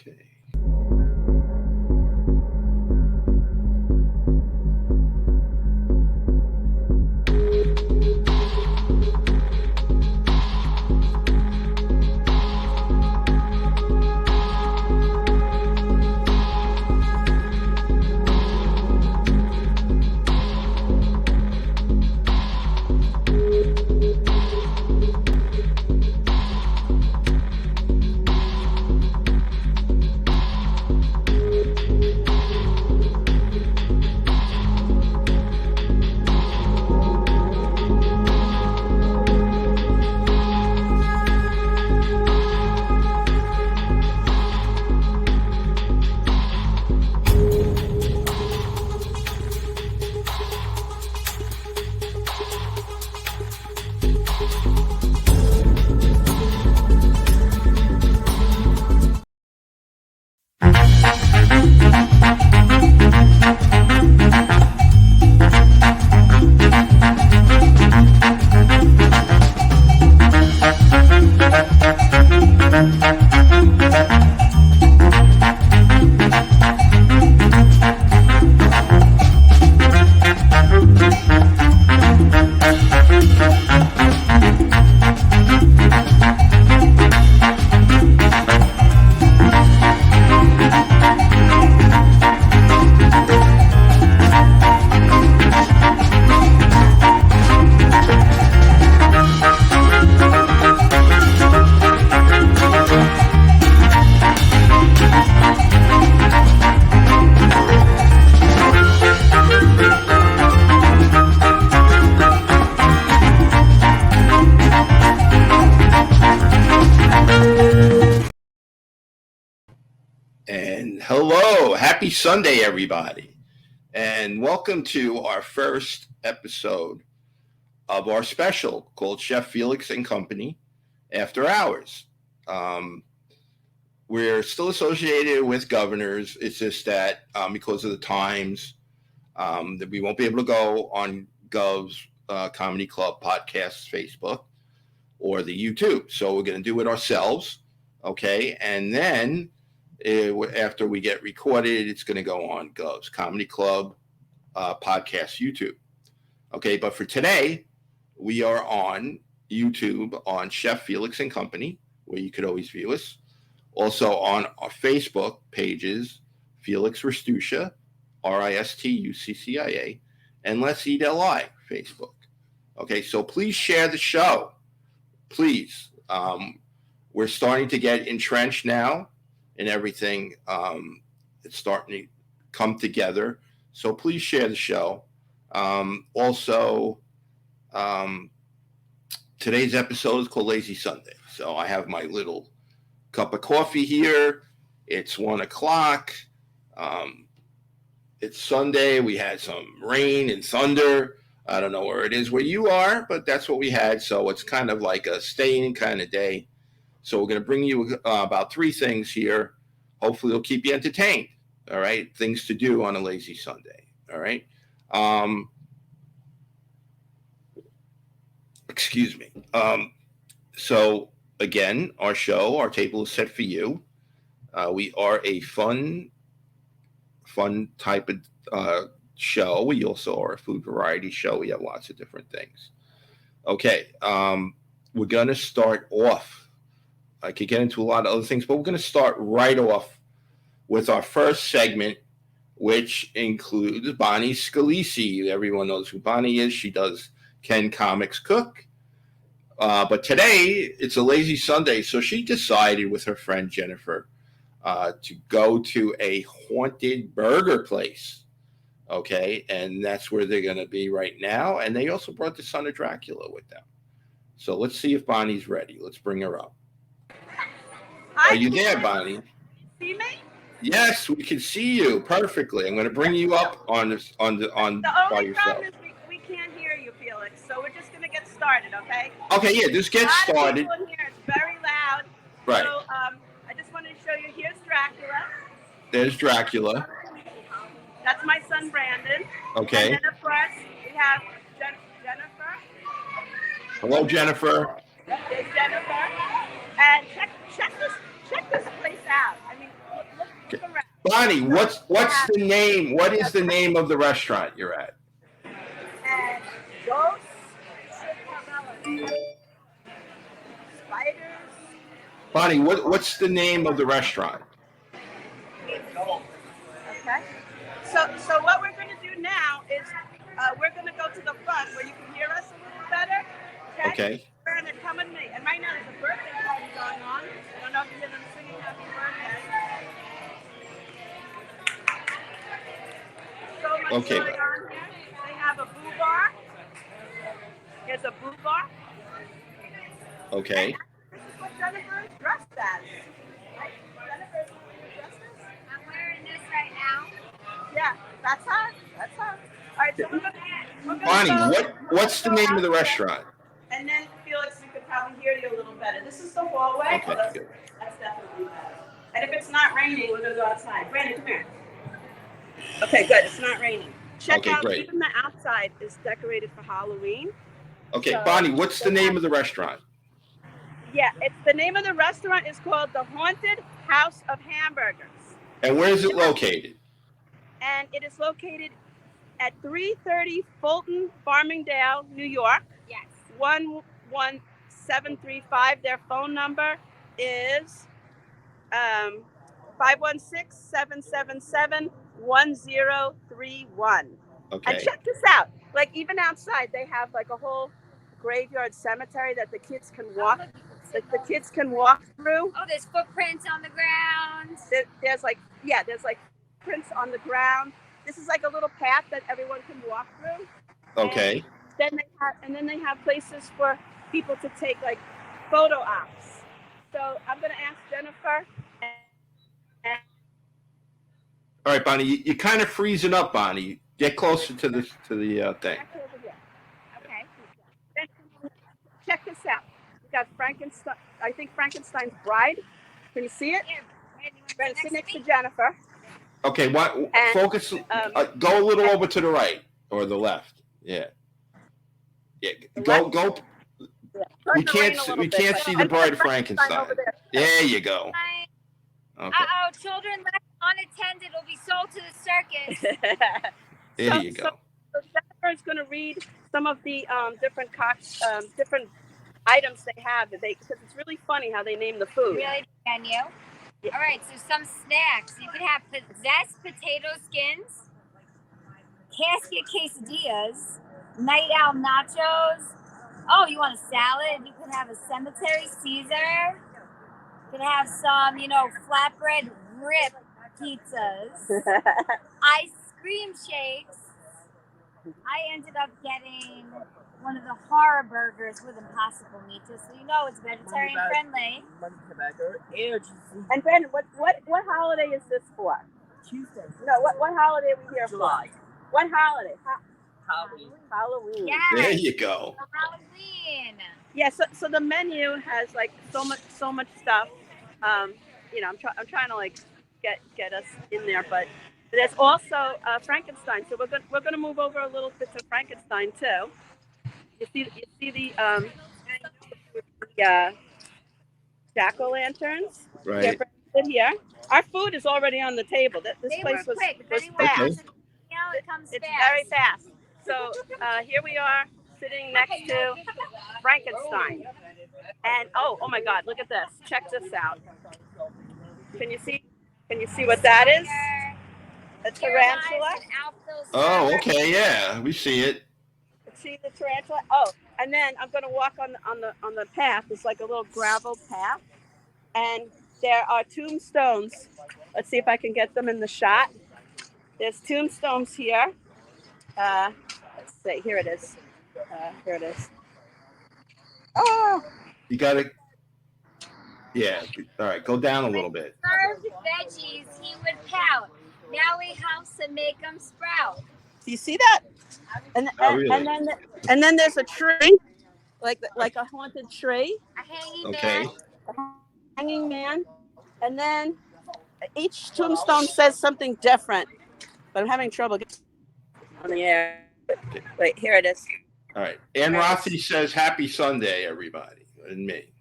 Okay. And hello, happy Sunday, everybody. And welcome to our first episode of our special called Chef Felix and Company After Hours. We're still associated with governors. It's just that because of the times that we won't be able to go on Gov's Comedy Club podcast, Facebook, or the YouTube. So we're going to do it ourselves, okay? And then after we get recorded, it's going to go on Gov's Comedy Club podcast YouTube. Okay, but for today, we are on YouTube on Chef Felix and Company, where you could always view us. Also on our Facebook pages, Felix Ristuccia, Ristuccia, and Let's Eat LI, Facebook. Okay, so please share the show. Please. We're starting to get entrenched now and everything. It's starting to come together. So please share the show. Also, today's episode is called Lazy Sunday. So I have my little cup of coffee here. It's 1:00. It's Sunday. We had some rain and thunder. I don't know where it is where you are, but that's what we had. So it's kind of like a staying kind of day. So we're going to bring you about 3 things here. Hopefully it'll keep you entertained. All right. Things to do on a lazy Sunday. All right. Excuse me. So again, our table is set for you. We are a fun type of show. We also are a food variety show. We have lots of different things. Okay. We're going to start off. I could get into a lot of other things, but we're going to start right off with our first segment, which includes Bonnie Scalisi. Everyone knows who Bonnie is. She does Ken Comics Cook. But today, it's a lazy Sunday, so she decided with her friend Jennifer to go to a haunted burger place. Okay, and that's where they're going to be right now. And they also brought the son of Dracula with them. So let's see if Bonnie's ready. Let's bring her up. Hi, are you there, Bonnie? See me? Yes, we can see you perfectly. I'm going to bring you up on this The by only yourself. problem is we can't hear you, Felix. So we're just going to get started, okay? Okay, yeah, just get started. A lot of people in here. It's very loud. Right. So I just wanted to show you. Here's Dracula. There's Dracula. That's my son Brandon. Okay. And then of course we have Jennifer. Hello, Jennifer. There's Jennifer. And check this place out. I mean, Bonnie, what's the name? What is the name of the restaurant you're at? And ghosts, spiders. Bonnie, what's the name of the restaurant? Okay. So what we're going to do now is we're going to go to the front where you can hear us a little better. Okay. And they're coming to me. And right now there's a birthday party going on. I don't know if you hear them singing happy birthday. So much Okay. going on here. They have a boo bar. There's a boo bar. Okay. This is what Jennifer is dressed as. Right? Jennifer, is what you're dressed as? I'm wearing this right now. Yeah, that's her. That's her. All right, so we're gonna Bonnie, go, what's the name of the restaurant? and then Felix, we could probably hear you a little better. This is the hallway. Okay, good. That's definitely better. And if it's not raining, we're gonna go outside. Brandon, come here. Okay, good. It's not raining. Check Okay, out. great. Even the outside is decorated for Halloween. Okay, So- Bonnie, what's the name of the restaurant? Yeah, it's the name of the restaurant is called the Haunted House of Hamburgers, And where is it located? and it is located at 330 Fulton, Farmingdale, New York. Yes. 11735. Their phone number is 516-777-1031. Okay. And check this out. Like even outside, they have like a whole graveyard cemetery that the kids can walk. That the kids can walk through. Oh, there's footprints on the ground. There's like prints on the ground. This is like a little path that everyone can walk through. Okay. And then they have places for people to take like photo ops. So I'm gonna ask Jennifer. All right, Bonnie, you're kind of freezing up, Bonnie. Get closer to the thing. Okay. Check this out. We got Frankenstein. I think Frankenstein's Bride. Can you see it? Here, We're gonna sit next to Jennifer. Okay, And, focus. Go a little over to the right or the left. Yeah. Yeah. Go. We can't see the Bride of Frankenstein. There you go. Hi. Okay. Children left unattended will be sold to the circus. There you go. So Jennifer is going to read some of the different items they have because it's really funny how they name the food. Really, menu. Yeah. All right, so some snacks. You could have possessed potato skins, casket quesadillas, night owl nachos. Oh, you want a salad? You could have a cemetery Caesar. You could have some, flatbread rib pizzas, ice cream shakes. I ended up getting one of the horror burgers with impossible meat, just so you know it's vegetarian friendly. And Brandon, what holiday is this for? Tuesday. No, what holiday are we here July. for? What holiday? Halloween. Halloween. Yes. There you go. Halloween. Yeah. So the menu has like so much stuff. I'm trying to like get us in there, but there's also Frankenstein. So we're gonna move over a little bit to Frankenstein too. You see the jack-o'-lanterns. Right. Sit here. Our food is already on the table. This They place were was quick. If anyone fast. wants to, it comes It's fast. very fast. So here we are sitting next to Frankenstein. And oh my God, look at this. Check this out. Can you see what that is? A tarantula. Oh, okay. Yeah, we see it. See the tarantula? Oh, and then I'm gonna walk on the path. It's like a little gravel path. And there are tombstones. Let's see if I can get them in the shot. There's tombstones here. Let's see. Here it is. Here it is. Oh. You got to. Yeah. All right. Go down a little bit. Served veggies, he would pout. Now we have to make them sprout. Do you see that? And Oh, really? and then there's a tree, like a haunted tree, A hanging Okay. man. a hanging man, and then each tombstone says something different. But I'm having trouble getting on the air. Wait, here it is. All right. Ann Rossi says, "Happy Sunday, everybody," and me.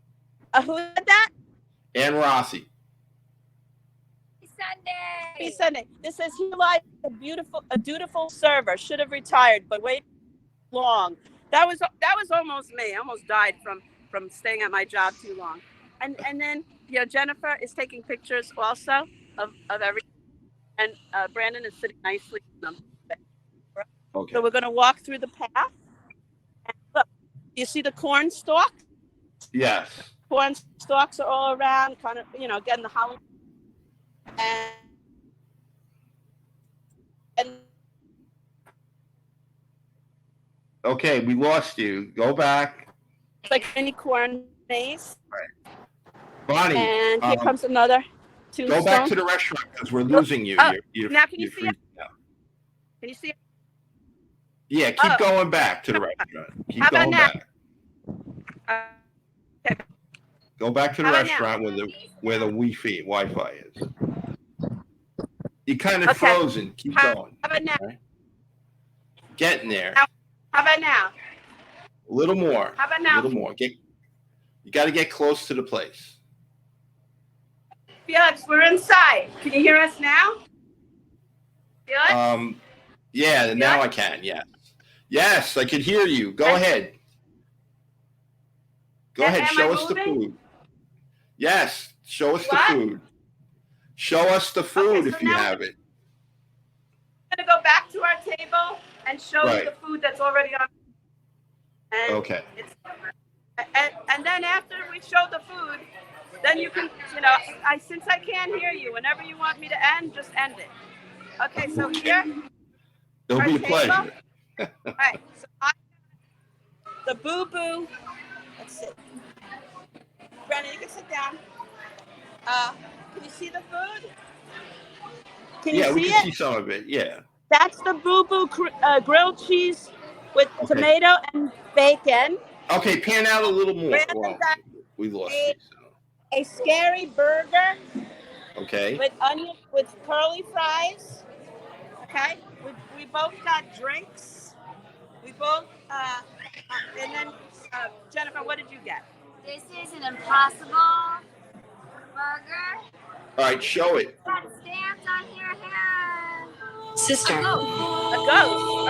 Who did that? Ann Rossi. Sunday. Sunday. This says here lies a dutiful server. Should have retired, but wait long. That was almost me. I almost died from staying at my job too long. And then Jennifer is taking pictures also of everything, and Brandon is sitting nicely in them. Okay. So we're going to walk through the path. And look, you see the corn stalks? Yes. Corn stalks are all around, kind of, getting the Halloween. And Okay, we lost you. Go back. it's like mini corn maze. Bonnie, And here comes another tombstone. go back to the restaurant because we're losing you. Oh, You're now can you see it? out. Can you see it? Yeah, keep going back to the restaurant. Keep How about going now? back. Okay. Go back to the How about restaurant where the Wi-Fi is. You're kind of Okay. frozen. Keep How going. about now? Right? Getting there. How about now? A little more. How about A now? little more. You got to get close to the place. Felix, we're inside. Can you hear us now? Felix? Yeah, now I can. Yes. Yes, I can hear you. Go ahead. Go ahead. Show us the food. Yes, show us the food. Show us the food if you have it. We're going to go back to our table and show you the food that's already on. And Okay. And then after we show the food, then you can, since I can't hear you, whenever you want me to end, just end it. Okay, so here. It'll be a pleasure. All right, so the boo-boo. Let's see. Brandon, you can sit down. Can you see the food? Can you see we it? can see some of it. Yeah. That's the boo-boo grilled cheese with tomato and bacon. Okay, pan out a little more. Brandon Well, we lost you. A scary burger. Okay. With onion, with curly fries. Okay. We both got drinks. We both, and then Jennifer, what did you get? This is an Impossible burger. All right, show it. Got stamps on your hand. Sister. A ghost.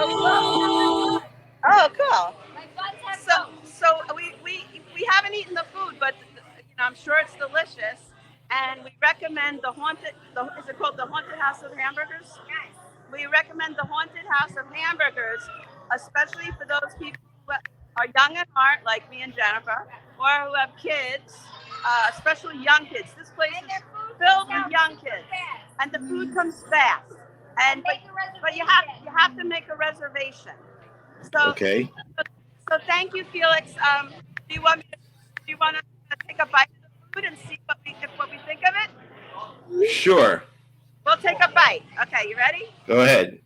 Oh, cool. Oh, cool. My buns have So we haven't eaten the food, but I'm sure it's delicious. And we recommend is it called the Haunted House of Hamburgers? Yes. We recommend the Haunted House of Hamburgers, especially for those people who are young at heart, like me and Jennifer, or who have kids, especially young kids. This place is filled with young kids, and the food comes fast. But you have to make a reservation. So Okay. So thank you, Felix. Do you want to take a bite of the food and see what we think of it? Sure. We'll take a bite. Okay, you ready? Go ahead.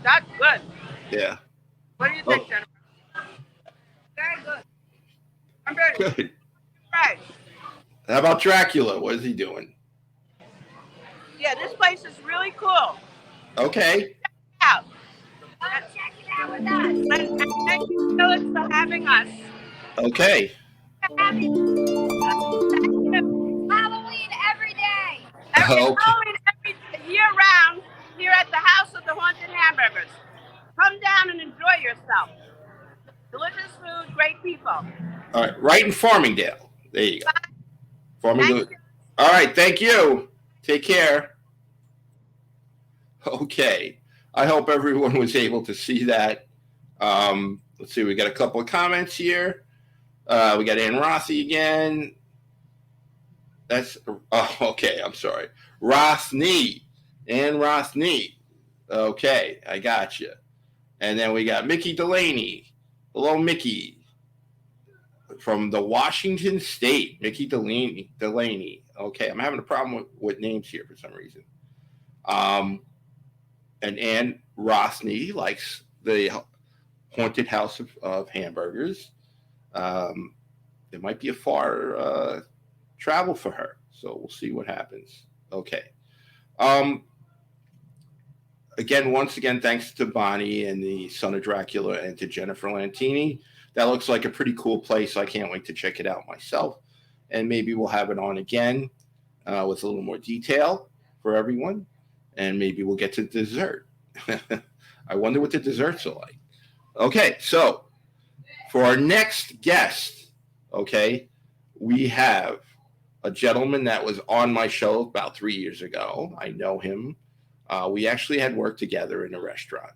That's good. Yeah. What do you think, Jennifer? Very good. I'm very Good. right. How about Dracula? What is he doing? Yeah, this place is really cool. Okay. Out. Check it out with us. And thank you, Felix, for having us. Okay. Halloween every day. Halloween every year round here at the House of the Haunted Hamburgers. Come down and enjoy yourself. Delicious food, great people. All right. Right in Farmingdale. There you go. Farmingdale. Thank you. All right. Thank you. Take care. Okay. I hope everyone was able to see that. Let's see. We got a couple of comments here. We got Ann Rothy again. Okay. I'm sorry. Rothney. Ann Rothney. Okay. I got you. And then we got Mickey Delaney. Hello, Mickey. From the Washington State. Mickey Delaney. Okay. I'm having a problem with names here for some reason. And Ann Rothney likes the Haunted House of Hamburgers. It might be a far travel for her, so we'll see what happens. Okay. again, once again, thanks to Bonnie and the Son of Dracula and to Jennifer Lantini. That looks like a pretty cool place. I can't wait to check it out myself. And maybe we'll have it on again with a little more detail for everyone. And maybe we'll get to dessert. I wonder what the desserts are like. Okay, so for our next guest, okay, we have a gentleman that was on my show about 3 years ago. I know him. We actually had worked together in a restaurant.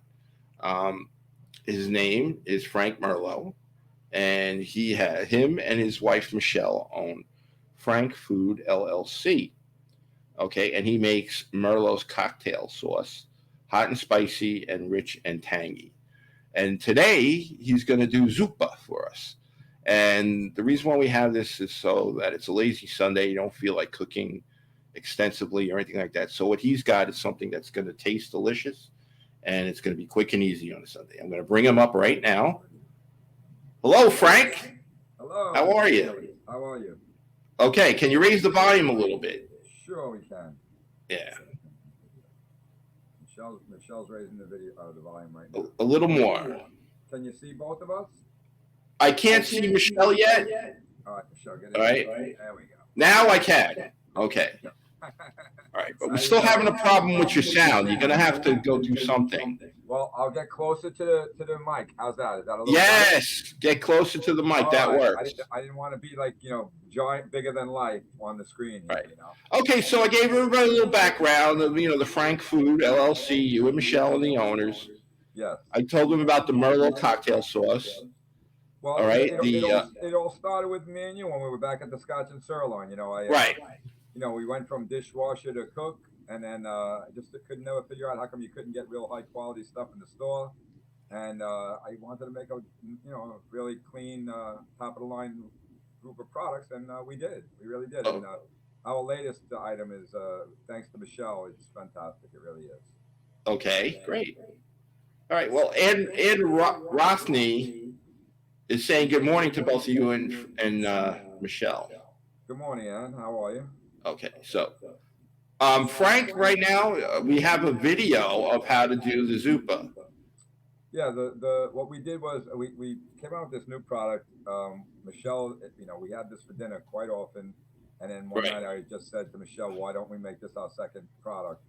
His name is Frank Merlo, and him and his wife Michelle own Frank Food LLC. Okay, and he makes Merlot's cocktail sauce, hot and spicy and rich and tangy. And today he's going to do zuppa for us. And the reason why we have this is so that it's a lazy Sunday. You don't feel like cooking extensively or anything like that. So what he's got is something that's going to taste delicious, and it's going to be quick and easy on a Sunday. I'm going to bring him up right now. Hello, Frank. Hello. How are you? How are you? Okay, can you raise the volume a little bit? Sure, we can. Yeah. Michelle's raising the volume right now. A little more. Can you see both of us? I can't see Michelle yet. All right, Michelle, get it. All right. There we go. Now I can. Okay. All right, but we're still having a problem with your sound. You're gonna have to go do something. Well, I'll get closer to the mic. How's that? Is that a little Yes, get closer to the mic. That works. I didn't want to be like, giant, bigger than life on the screen. Right. Okay, so I gave everybody a little background of the Frank Food LLC. You and Michelle are the owners. Yes. I told them about the Merlot cocktail sauce. Well, all right. It all started with me and you when we were back at the Scotch and Sirloin. Right. We went from dishwasher to cook, and then just could never figure out how come you couldn't get real high quality stuff in the store. And I wanted to make a really clean top of the line group of products, and we did. We really did. Oh. And our latest item is thanks to Michelle. It's fantastic. It really is. Okay, great. All right. Well, Ed Rothney is saying good morning to both of you and Michelle. Good morning, Ann. How are you? Okay, so Frank, right now we have a video of how to do the zuppa. Yeah, what we did was we came out with this new product. Michelle, we had this for dinner quite often, and then one night I just said to Michelle, "Why don't we make this our second product?"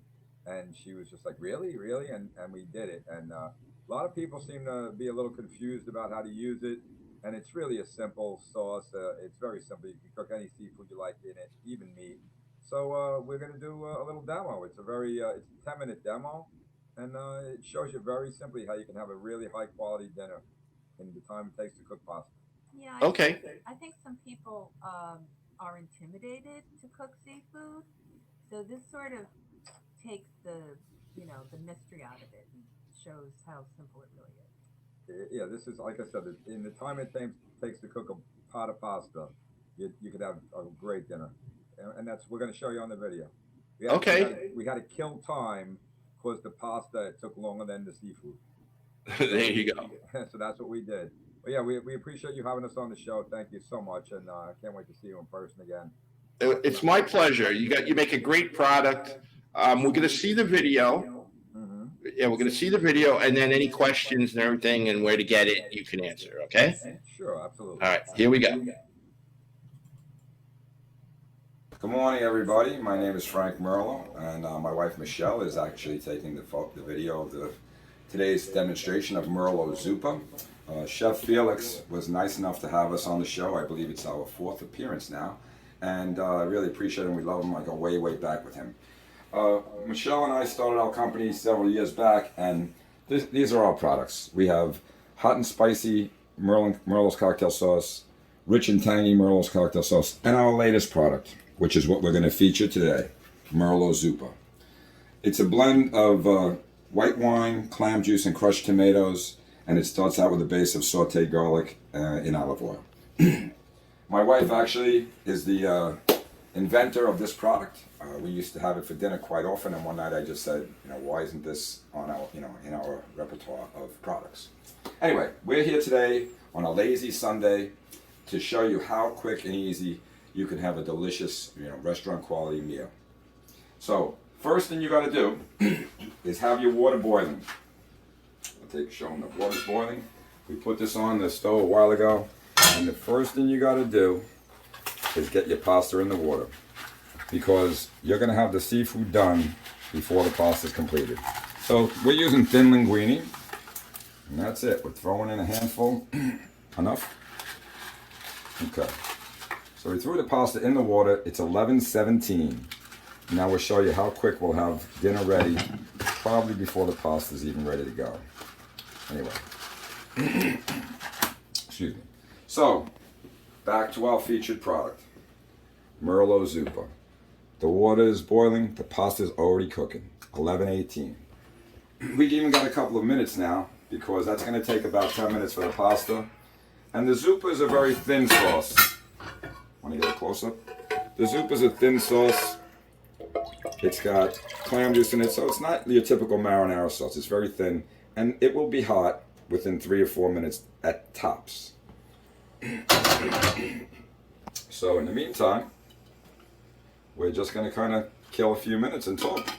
And she was just like, "Really, really?" And we did it. And a lot of people seem to be a little confused about how to use it. And it's really a simple sauce. It's very simple. You can cook any seafood you like in it, even meat. So we're going to do a little demo. It's it's a 10-minute demo, and it shows you very simply how you can have a really high quality dinner in the time it takes to cook pasta. Yeah. I think some people are intimidated to cook seafood, so this sort of takes the mystery out of it and shows how simple it really is. Yeah, this is, like I said, in the time it takes to cook a pot of pasta, you could have a great dinner, and we're going to show you on the video. We had to kill time because the pasta took longer than the seafood. There you go. So that's what we did. But yeah, we appreciate you having us on the show. Thank you so much, and I can't wait to see you in person again. It's my pleasure. You make a great product. We're going to see the video. Yeah, we're going to see the video, and then any questions and everything and where to get it, you can answer, okay? Sure, absolutely. All right, here we go. Good morning, everybody. My name is Frank Merlo, and my wife Michelle is actually taking the video of today's demonstration of Merlot Zuppa. Chef Felix was nice enough to have us on the show. I believe it's our 4th appearance now, and I really appreciate him. We love him. I go way, way back with him. Michelle and I started our company several years back, and these are our products. We have hot and spicy Merlot's cocktail sauce, rich and tangy Merlot's cocktail sauce, and our latest product, which is what we're going to feature today, Merlot Zuppa. It's a blend of white wine, clam juice, and crushed tomatoes, and it starts out with a base of sauteed garlic in olive oil. My wife actually is the inventor of this product. We used to have it for dinner quite often, and one night I just said, why isn't this on our, in our repertoire of products? Anyway, we're here today on a lazy Sunday to show you how quick and easy you can have a delicious, restaurant quality meal. So first thing you got to do is have your water boiling. I'll show them the water's boiling. We put this on the stove a while ago, and the first thing you got to do is get your pasta in the water, because you're going to have the seafood done before the pasta is completed. So we're using thin linguine, and that's it. We're throwing in a handful. Enough? Okay. So we threw the pasta in the water. It's 11:17. Now we'll show you how quick we'll have dinner ready, probably before the pasta is even ready to go. Anyway. Excuse me. So, back to our featured product, Merlot Zuppa. The water is boiling, the pasta is already cooking, 11:18. We've even got a couple of minutes now, because that's going to take about 10 minutes for the pasta. And the zuppa is a very thin sauce. Want to get a close-up? The zuppa is a thin sauce. It's got clam juice in it, so it's not your typical marinara sauce. It's very thin, and it will be hot within 3 or 4 minutes at tops. So in the meantime, we're just going to kind of kill a few minutes and talk.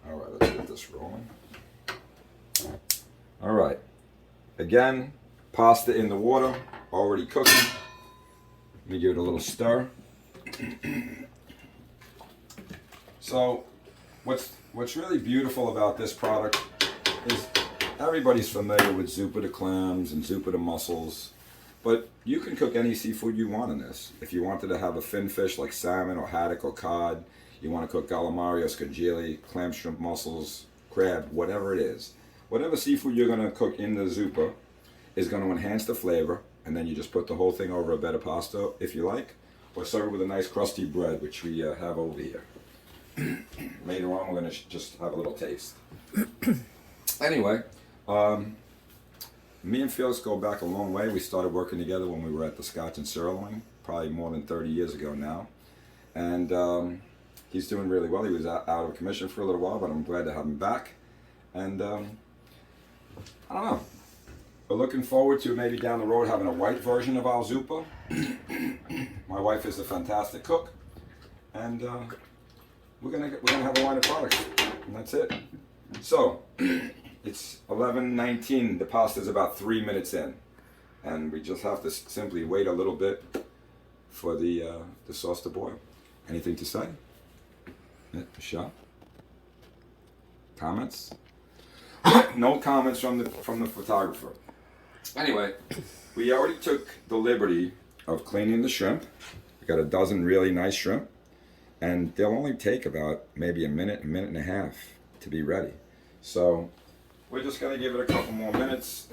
All right, let's get this rolling. All right. Again, pasta in the water, already cooking. Let me give it a little stir. So, what's really beautiful about this product is everybody's familiar with zuppa de clams and zuppa de mussels, but you can cook any seafood you want in this. If you wanted to have a fin fish like salmon or haddock or cod, you want to cook calamari or scagili, clam, shrimp, mussels, crab, whatever it is. Whatever seafood you're going to cook in the zuppa is going to enhance the flavor, and then you just put the whole thing over a bed of pasta if you like, or serve it with a nice crusty bread, which we have over here. Later on, we're going to just have a little taste. Anyway, me and Felix go back a long way. We started working together when we were at the Scotch and Sirloin, probably more than 30 years ago now. And he's doing really well. He was out of commission for a little while, but I'm glad to have him back. And I don't know. We're looking forward to maybe down the road having a white version of our zuppa. My wife is a fantastic cook, and we're gonna have a line of products, and that's it. So it's 11:19. The pasta's about 3 minutes in, and we just have to simply wait a little bit for the sauce to boil. Anything to say? Michelle? Comments? No comments from the photographer. Anyway, we already took the liberty of cleaning the shrimp. We got a dozen really nice shrimp, and they'll only take about maybe a minute and a half to be ready. So we're just gonna give it a couple more minutes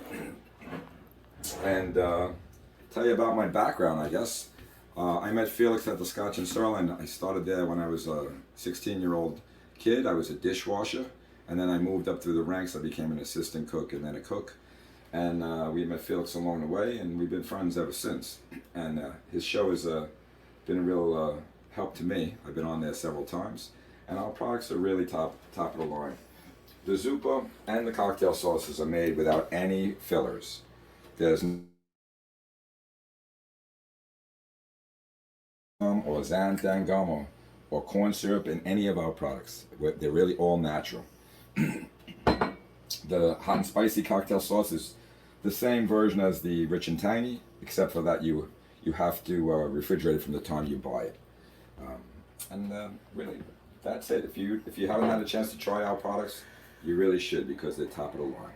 and tell you about my background, I guess. I met Felix at the Scotch and Sirloin. I started there when I was a 16-year-old kid. I was a dishwasher. And then I moved up through the ranks. I became an assistant cook and then a cook. And we met Felix along the way, and we've been friends ever since. And his show has been a real help to me. I've been on there several times. And our products are really top of the line. The zuppa and the cocktail sauces are made without any fillers. There's or xanthan gum or corn syrup in any of our products. They're really all natural. The hot and spicy cocktail sauce is the same version as the rich and tangy, except for that you have to refrigerate it from the time you buy it. Really, that's it. If you haven't had a chance to try our products, you really should, because they're top of the line.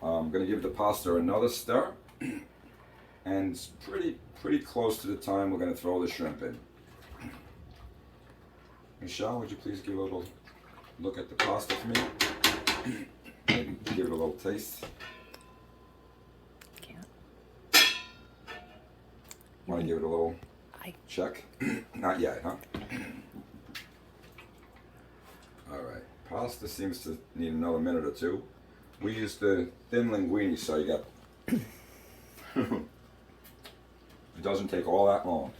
I'm going to give the pasta another stir, and it's pretty close to the time we're going to throw the shrimp in. Michelle, would you please give a little look at the pasta for me? Maybe give it a little taste. Can't. Want to give it a little check? Not yet, huh? All right. Pasta seems to need another minute or two. We used the thin linguine, so you got... It doesn't take all that long.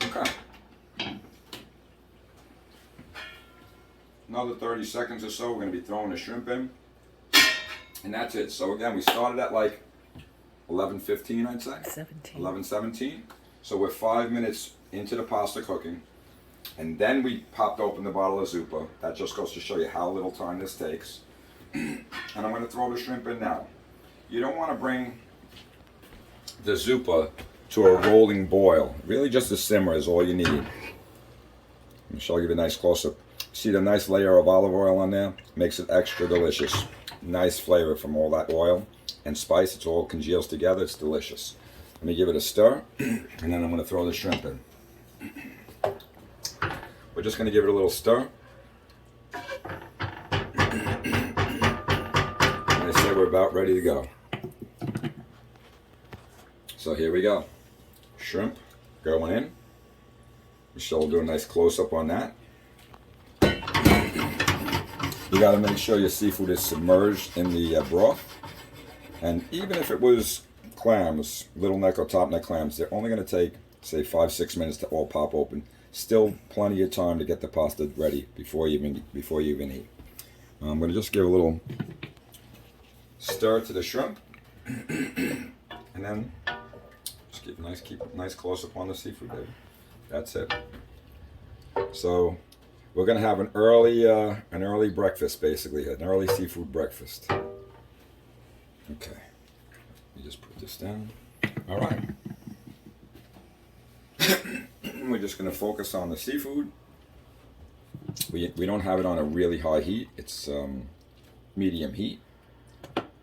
Okay. Another 30 seconds or so, we're going to be throwing the shrimp in. And that's it. So again, we started at like 11:15, I'd say. 17. 11:17. So we're 5 minutes into the pasta cooking. And then we popped open the bottle of Zuppa. That just goes to show you how little time this takes. And I'm going to throw the shrimp in now. You don't want to bring the Zuppa to a rolling boil. Really just a simmer is all you need. I'll give you a nice close-up. See the nice layer of olive oil on there? Makes it extra delicious. Nice flavor from all that oil and spice. It's all congeals together. It's delicious. Let me give it a stir, and then I'm going to throw the shrimp in. We're just going to give it a little stir. And I say we're about ready to go. So here we go. Shrimp going in. Michelle will do a nice close-up on that. You got to make sure your seafood is submerged in the broth. And even if it was clams, little neck or top neck clams, they're only going to take, say, 5-6 minutes to all pop open. Still plenty of time to get the pasta ready before you even eat. I'm going to just give a little stir to the shrimp, and then just keep a nice close up on the seafood, baby. That's it. So we're going to have an early breakfast, basically, an early seafood breakfast. Okay. Let me just put this down. All right. We're just going to focus on the seafood. We don't have it on a really high heat. It's medium heat,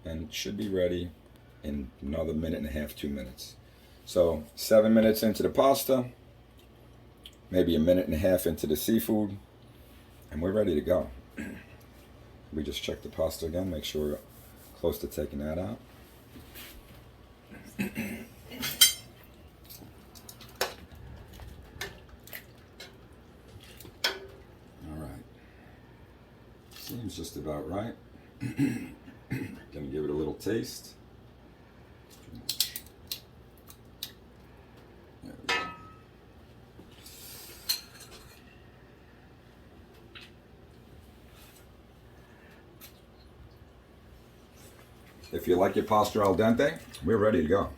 and should be ready in another 1.5 to 2 minutes. So 7 minutes into the pasta, maybe 1.5 minutes into the seafood, and we're ready to go. We just check the pasta again, make sure we're close to taking that out. Seems just about right. Gonna give it a little taste. There we go. If you like your pasta al dente, we're ready to go.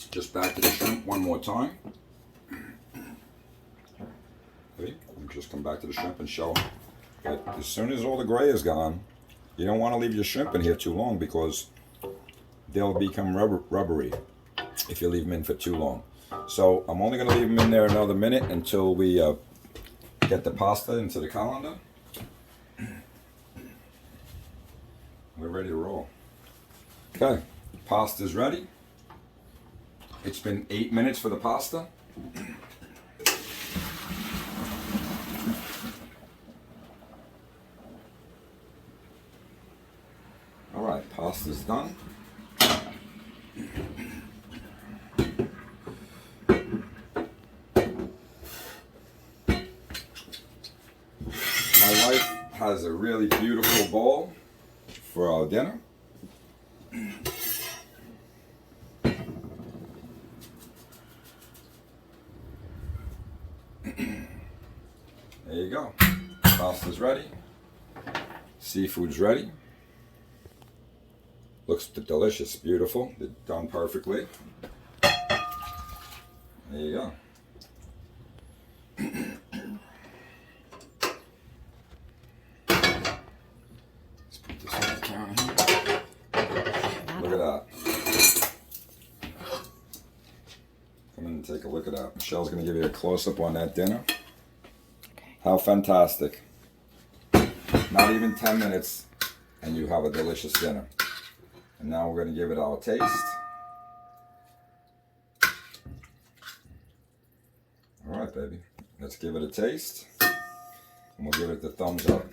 Just back to the shrimp one more time. Just come back to the shrimp and show. But as soon as all the gray is gone, you don't want to leave your shrimp in here too long because they'll become rubbery if you leave them in for too long. So I'm only going to leave them in there another minute until we get the pasta into the colander. We're ready to roll. Okay, pasta's ready. It's been 8 minutes for the pasta. Pasta's done. My wife has a really beautiful bowl for our dinner. There you go. Pasta's ready. Seafood's ready. Looks delicious, beautiful, done perfectly. There you go. Let's put this on the counter here. Look at that. Come in and take a look at that. Michelle's going to give you a close-up on that dinner. Okay. How fantastic. Not even 10 minutes, and you have a delicious dinner. And now we're going to give it our taste. All right, baby. Let's give it a taste. And we'll give it the thumbs up.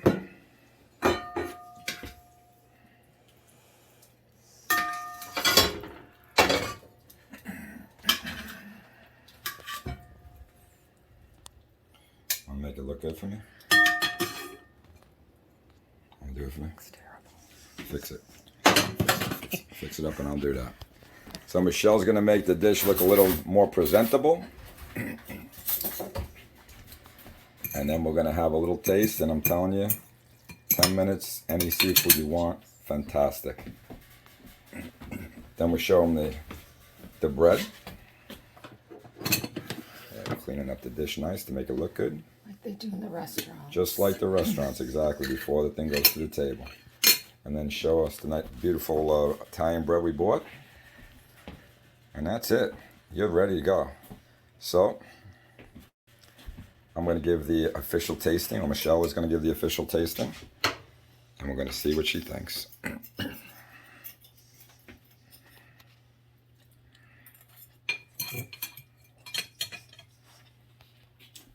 Want to make it look good for me? Want to do it for me? It's terrible. Fix it. Fix it up and I'll do that. So Michelle's going to make the dish look a little more presentable. And then we're going to have a little taste, and I'm telling you, 10 minutes, any seafood you want, fantastic. Then we show them the bread. There we Cleaning up the dish nice to make it look good. Like they do in the restaurant. Just like the restaurants, exactly, before the thing goes to the table. And then show us the beautiful Italian bread we bought. And that's it. You're ready to go. So, I'm going to give the official tasting, or Michelle is going to give the official tasting. And we're going to see what she thinks.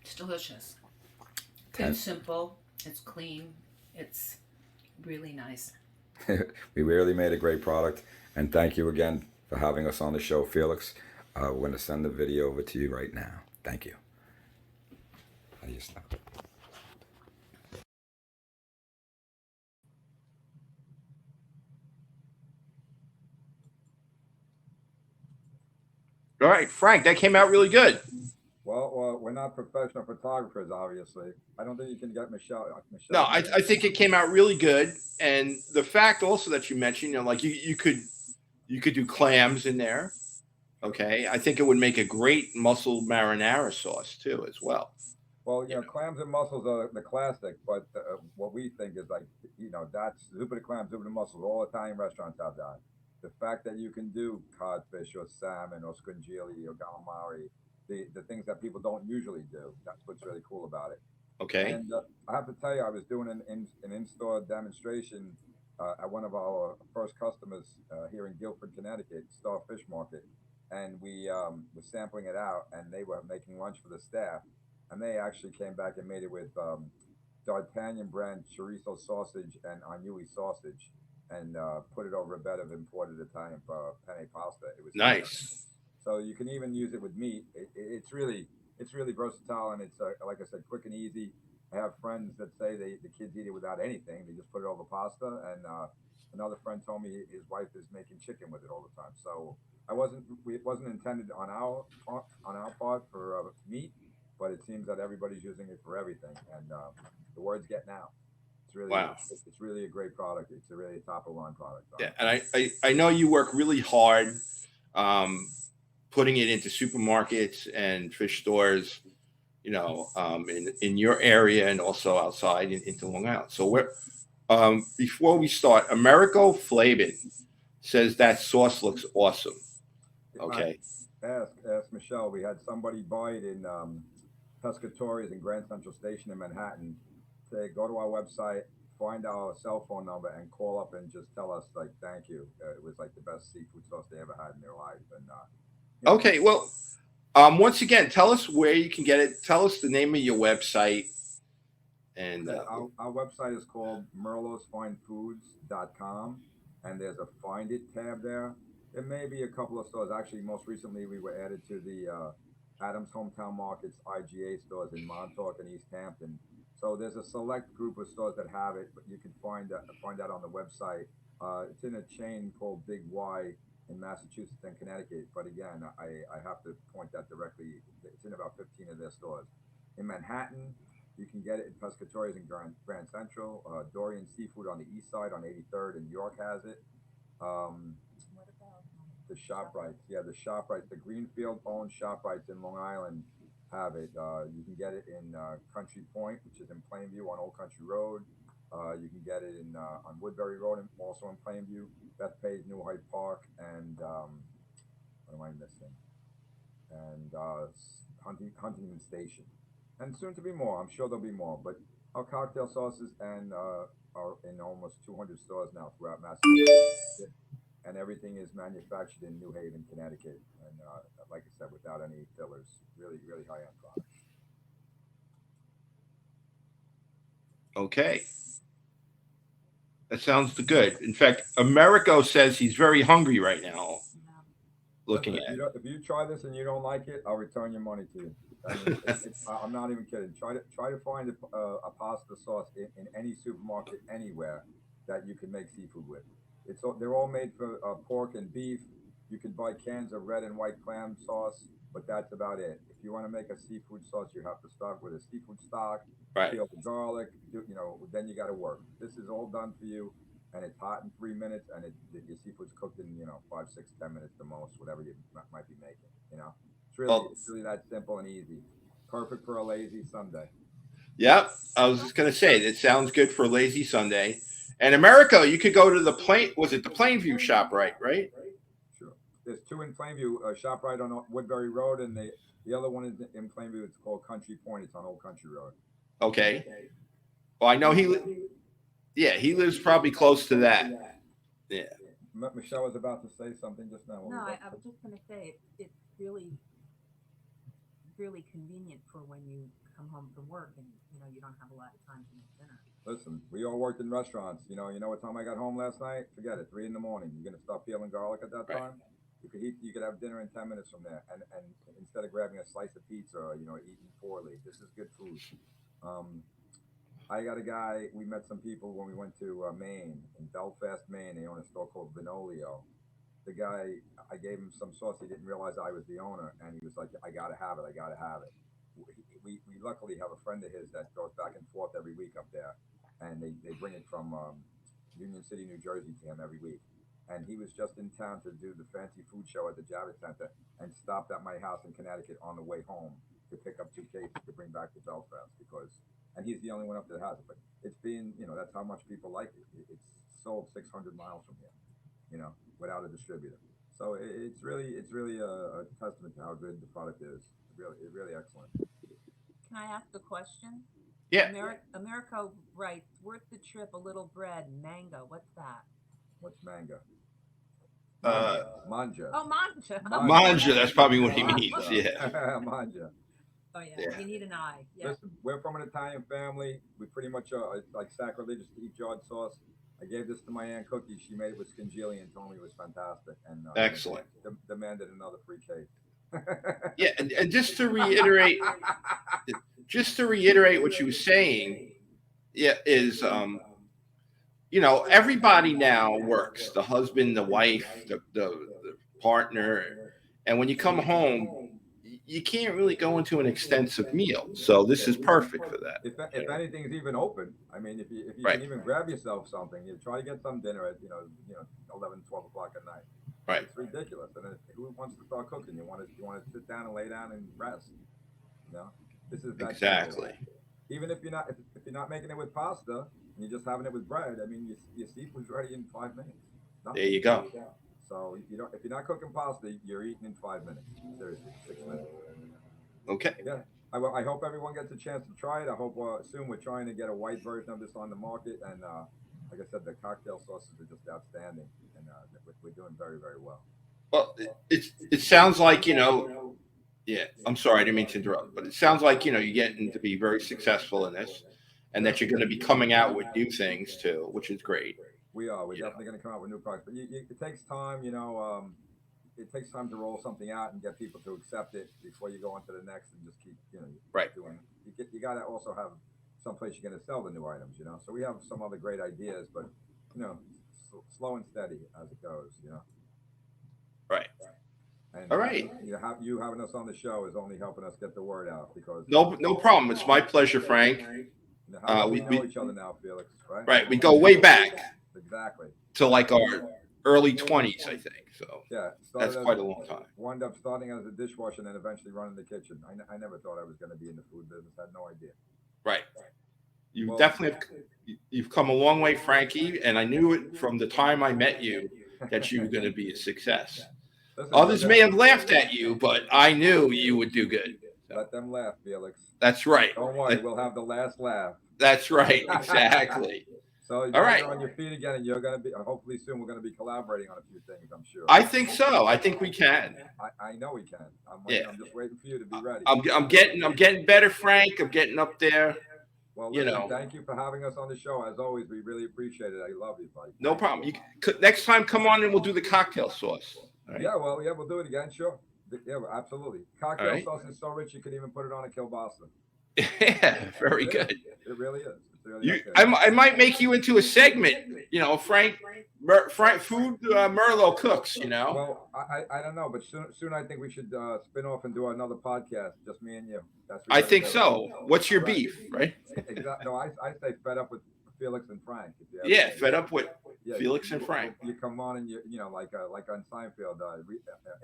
It's delicious. It's simple. It's clean. It's really nice. We really made a great product. And thank you again for having us on the show, Felix. We're going to send the video over to you right now. Thank you. How do you stop? All right, Frank, that came out really good. Well, we're not professional photographers, obviously. I don't think you can get Michelle. No, I think it came out really good. And the fact also that you mentioned, like you could do clams in there. Okay. I think it would make a great mussel marinara sauce too, as well. Well, clams and mussels are the classic, but what we think is like, that's zuppa de clams, zuppa de mussels. All Italian restaurants have that. The fact that you can do codfish or salmon or scungili or calamari, the things that people don't usually do. That's what's really cool about it. Okay. And I have to tell you, I was doing an in-store demonstration at one of our first customers here in Guilford, Connecticut, Star Fish Market, and we were sampling it out, and they were making lunch for the staff, and they actually came back and made it with D'Artagnan brand chorizo sausage and agnui sausage, and put it over a bed of imported Italian penne pasta. It was nice. So you can even use it with meat. It's really versatile, and it's like I said, quick and easy. I have friends that say the kids eat it without anything. They just put it over pasta. And another friend told me his wife is making chicken with it all the time. So it wasn't intended on our part for meat, but it seems that everybody's using it for everything, and the word's getting out. It's really it's really a great product. It's a really top of line product. Yeah, and I know you work really hard. Putting it into supermarkets and fish stores, in your area and also outside into Long Island. So before we start, Americo Flavin says that sauce looks awesome. Okay. Ask Michelle. We had somebody buy it in Pescatori's in Grand Central Station in Manhattan. Say, go to our website, find our cell phone number, and call up and just tell us, like, thank you. It was like the best seafood sauce they ever had in their life. And okay, well, once again, tell us where you can get it. Tell us the name of your website. And our website is called merlosfinefoods.com, and there's a Find It tab there. There may be a couple of stores. Actually, most recently, we were added to the Adams Hometown Markets IGA stores in Montauk and East Hampton. So there's a select group of stores that have it, but you can find that on the website. It's in a chain called Big Y in Massachusetts and Connecticut. But again, I have to point that directly. It's in about 15 of their stores. In Manhattan, you can get it in Pescatori's in Grand Central. Dorian Seafood on the east side on 83rd in York has it. What about the ShopRites? Yeah, the ShopRites, the Greenfield-owned ShopRites in Long Island have it. You can get it in Country Point, which is in Plainview on Old Country Road. You can get it on Woodbury Road, and also in Plainview. Bethpage, New Hyde Park, and what am I missing? And Huntington Station, and soon to be more. I'm sure there'll be more. But our cocktail sauces are in almost 200 stores now throughout Massachusetts, and everything is manufactured in New Haven, Connecticut, and like I said, without any fillers. Really, really high-end product. okay. That sounds good. In fact, Americo says he's very hungry right now. Looking Listen, at it. If you try this and you don't like it, I'll return your money to you. I'm not even kidding. Try to find a pasta sauce in any supermarket anywhere that you can make seafood with. They're all made for pork and beef. You can buy cans of red and white clam sauce, but that's about it. If you want to make a seafood sauce, you have to start with a seafood stock, Right. peel the garlic, then you got to work. This is all done for you, and it's hot in 3 minutes, and your seafood's cooked in 5, 6, 10 minutes the most, whatever you might be making. It's It's really that simple and easy. Perfect for a lazy Sunday. Yep. I was just going to say, that sounds good for a lazy Sunday. And America, you could go to the Plainview shop, right? Sure. There's two in Plainview, ShopRite on Woodbury Road, and the other one is in Plainview. It's called Country Point. It's on Old Country Road. Okay. Well, I know he lives probably close to that. Yeah. Michelle was about to say something just now. No, I was just going to say it's really, really convenient for when you come home from work and you don't have a lot of time to make dinner. Listen, we all worked in restaurants. You know what time I got home last night? Forget it. 3 a.m. You're gonna start peeling garlic at that time. You could have dinner in 10 minutes from there, and instead of grabbing a slice of pizza or eating poorly, this is good food. I got a guy. We met some people when we went to Maine, in Belfast, Maine. They own a store called Vinolio. The guy, I gave him some sauce. He didn't realize I was the owner, and he was like, "I gotta have it. I gotta have it." We luckily have a friend of his that goes back and forth every week up there, and they bring it from Union City, New Jersey to him every week. And he was just in town to do the fancy food show at the Javits Center and stopped at my house in Connecticut on the way home to pick up 2 cases to bring back to Belfast and he's the only one up there that has it. But it's been, that's how much people like it. It's sold 600 miles from here, without a distributor. So it's really a testament to how good the product is. It's really excellent. Can I ask a question? Yeah. America writes, worth the trip, a little bread, mango. What's that? What's manga? Manja. Oh, manja. Manja, that's probably what he means. Yeah. Manja. Oh, yeah. You need an eye. Yeah. Listen, we're from an Italian family. We pretty much it's like sacrilegious to eat jarred sauce. I gave this to my Aunt Cookie. She made it with schingelli and told me it was fantastic. And excellent. Demanded another free cake. Yeah, and just to reiterate what you were saying, is everybody now works, the husband, the wife, the partner, and when you come home, you can't really go into an extensive meal. So this is perfect for that. If anything's even open, I mean, if you can even grab yourself something, you try to get some dinner at 11, 12 o'clock at night. Right. It's ridiculous. And then who wants to start cooking? You want to sit down and lay down and rest. This is that exactly. Simple. Even if you're not making it with pasta and you're just having it with bread, I mean, your seafood's ready in 5 minutes. There you go. So if you're not cooking pasta, you're eating in 5 minutes. Seriously, 6 minutes. Okay. Yeah. I hope everyone gets a chance to try it. I hope soon we're trying to get a white version of this on the market. And like I said, the cocktail sauces are just outstanding. And we're doing very, very well. Well, it sounds like, yeah, I'm sorry, I didn't mean to interrupt, but it sounds like, you're getting to be very successful in this and that you're going to be coming out with new things too, which is great. We are. We're definitely going to come out with new products, but it takes time, it takes time to roll something out and get people to accept it before you go on to the next and just keep, right. doing it. You got to also have someplace you're going to sell the new items, So we have some other great ideas, but, slow and steady as it goes, Right. And, all right. You having us on the show is only helping us get the word out because no problem. It's my pleasure, Frank. We know each other now, Felix, right? Right. We go way back. Exactly. To like our early 20s, I think. So yeah, that's quite a long time. Wound up starting as a dishwasher and then eventually running the kitchen. I never thought I was going to be in the food business. I had no idea. Right. You've come a long way, Frankie, and I knew it from the time I met you that you were going to be a success. Listen, others may have laughed at you, but I knew you would do good. Let them laugh, Felix. That's right. Don't worry, we'll have the last laugh. That's right, exactly. So all right, you're on your feet again, and you're going to be. Hopefully, soon we're going to be collaborating on a few things. I'm sure. I think so. I think we can. I know we can. I'm just waiting for you to be ready. I'm getting better, Frank. I'm getting up there. Well, listen, thank you for having us on the show. As always, we really appreciate it. I love you, buddy. No problem. Next time, come on and we'll do the cocktail sauce. Right. Yeah, we'll do it again. Sure. Yeah, absolutely. Cocktail sauce is so rich you could even put it on a kielbasa. Yeah, very good. It really is. Really I might make you into a segment. Frank Food Merlot cooks. Well, I don't know, but soon I think we should spin off and do another podcast, just me and you. I think so. What's your beef, right? Exactly. No, I say fed up with Felix and Frank. Yeah, fed up with Felix and Frank. You come on and you like on Seinfeld,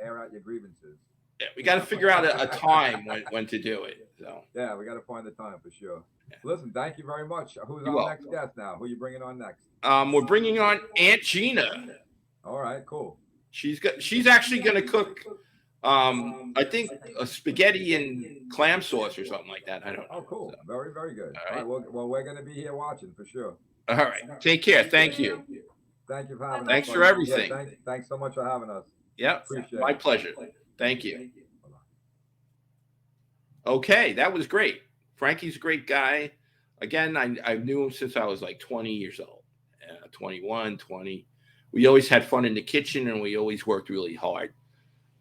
air out your grievances. Yeah, we got to figure out a time when to do it. So Yeah, we got to find the time for sure. Listen, thank you very much. Who's You're our welcome. next guest now? Who are you bringing on next? we're bringing on Aunt Gina. All right, cool. She's actually going to cook. I think a spaghetti and clam sauce or something like that. I don't know. Oh, cool. So, Very, very good. all right. Well, we're going to be here watching for sure. all right. Take care. Thank you. Thank you for having us. Thanks for buddy. everything. Yeah, thanks so much for having us. Yep. Appreciate My it. pleasure. Thank you. Okay, that was great. Frankie's a great guy. Again, I knew him since I was like 20 years old, 21, 20. We always had fun in the kitchen, and we always worked really hard.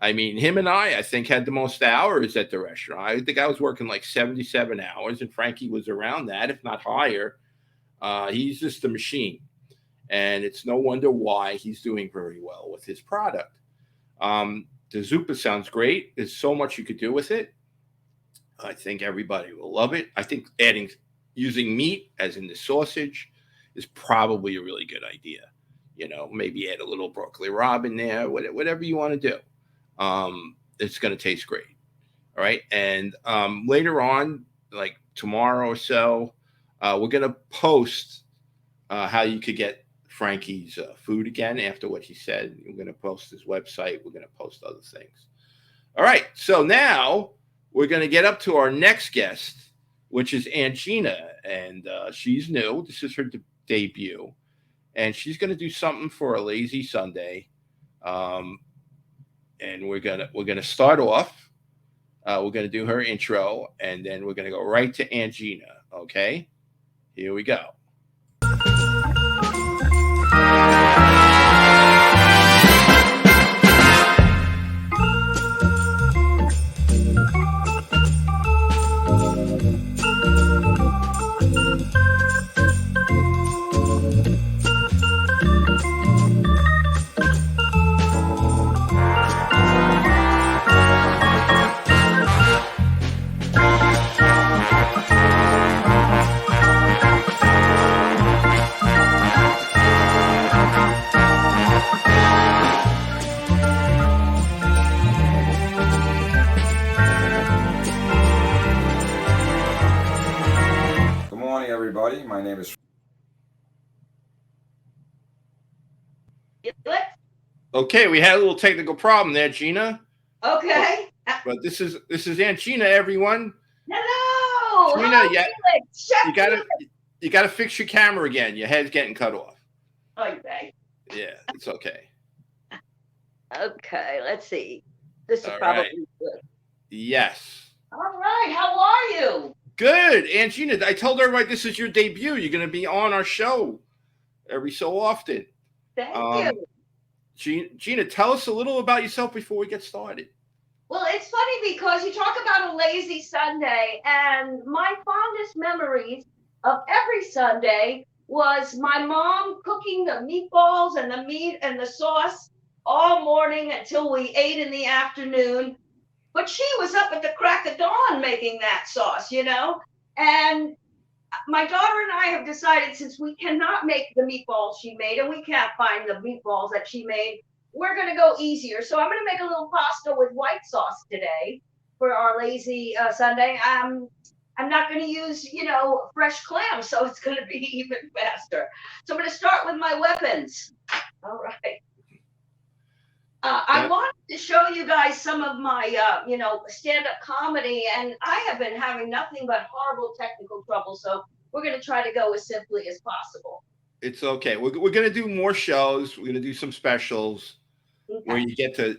I mean, him and I think, had the most hours at the restaurant. I think I was working like 77 hours, and Frankie was around that, if not higher. He's just a machine, and it's no wonder why he's doing very well with his product. The Zuppa sounds great. There's so much you could do with it. I think everybody will love it. I think using meat, as in the sausage, is probably a really good idea. Maybe add a little broccoli rabe in there, whatever you want to do. It's going to taste great. All right. And later on, like tomorrow or so, we're going to post how you could get Frankie's food again after what he said. We're going to post his website. We're going to post other things. All right. So now we're going to get up to our next guest, which is Aunt Gina. And she's new. This is her debut. And she's going to do something for a lazy Sunday. And we're gonna start off. We're gonna do her intro, and then we're gonna go right to Aunt Gina. Okay, here we go. Everybody, my name is. Okay, we had a little technical problem there, Gina. Okay. But this is Aunt Gina, everyone. Hello. Gina, Hello, yeah, Felix. Chef you gotta fix your camera again. Your head's getting cut off. Okay. Yeah, it's okay. Okay, let's see. This is All probably right. good. Yes. All right. How are you? Good, Aunt Gina. I told everybody this is your debut. You're going to be on our show every so often. Thank you. Gina, tell us a little about yourself before we get started. Well, it's funny because you talk about a lazy Sunday, and my fondest memories of every Sunday was my mom cooking the meatballs and the meat and the sauce all morning until we ate in the afternoon. But she was up at the crack of dawn making that sauce, And my daughter and I have decided, since we cannot make the meatballs she made and we can't find the meatballs that she made, we're going to go easier. So I'm going to make a little pasta with white sauce today for our lazy Sunday. I'm not going to use, fresh clams, so it's going to be even faster. So I'm going to start with my weapons. All right. I wanted to show you guys some of my, stand-up comedy, and I have been having nothing but horrible technical trouble, so we're going to try to go as simply as possible. It's okay. We're going to do more shows. We're going to do some specials where you get to,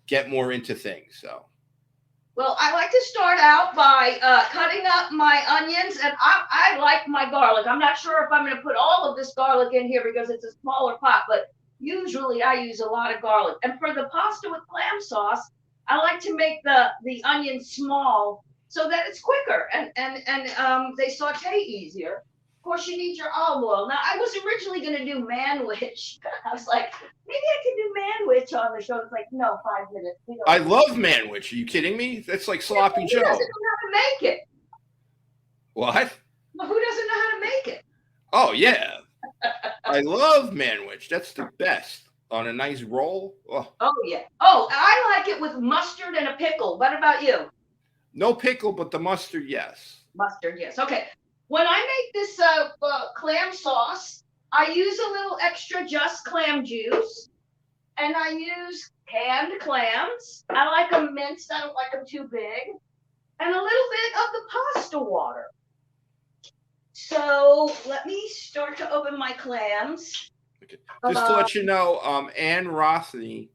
get more into things. So. Well, I like to start out by cutting up my onions, and I like my garlic. I'm not sure if I'm going to put all of this garlic in here because it's a smaller pot, but usually I use a lot of garlic. And for the pasta with clam sauce, I like to make the onions small so that it's quicker and they saute easier. Of course, you need your olive oil. Now, I was originally going to do manwich. I was like, maybe I can do manwich on the show. It's like, no, 5 minutes. I love manwich. Are you kidding me? That's like sloppy Joe. Who doesn't know how to make it? What? Well, who doesn't know how to make it? Oh, yeah. I love manwich. That's the best. on a nice roll. Oh, Oh yeah. Oh, I like it with mustard and a pickle. What about you? no pickle, but the mustard, yes. Mustard, yes. Okay. When I make this clam sauce, I use a little extra just clam juice, and I use canned clams. I like them minced. I don't like them too big, and a little bit of the pasta water. So let me start to open my clams. Okay. Just to let you know, Ann Rothney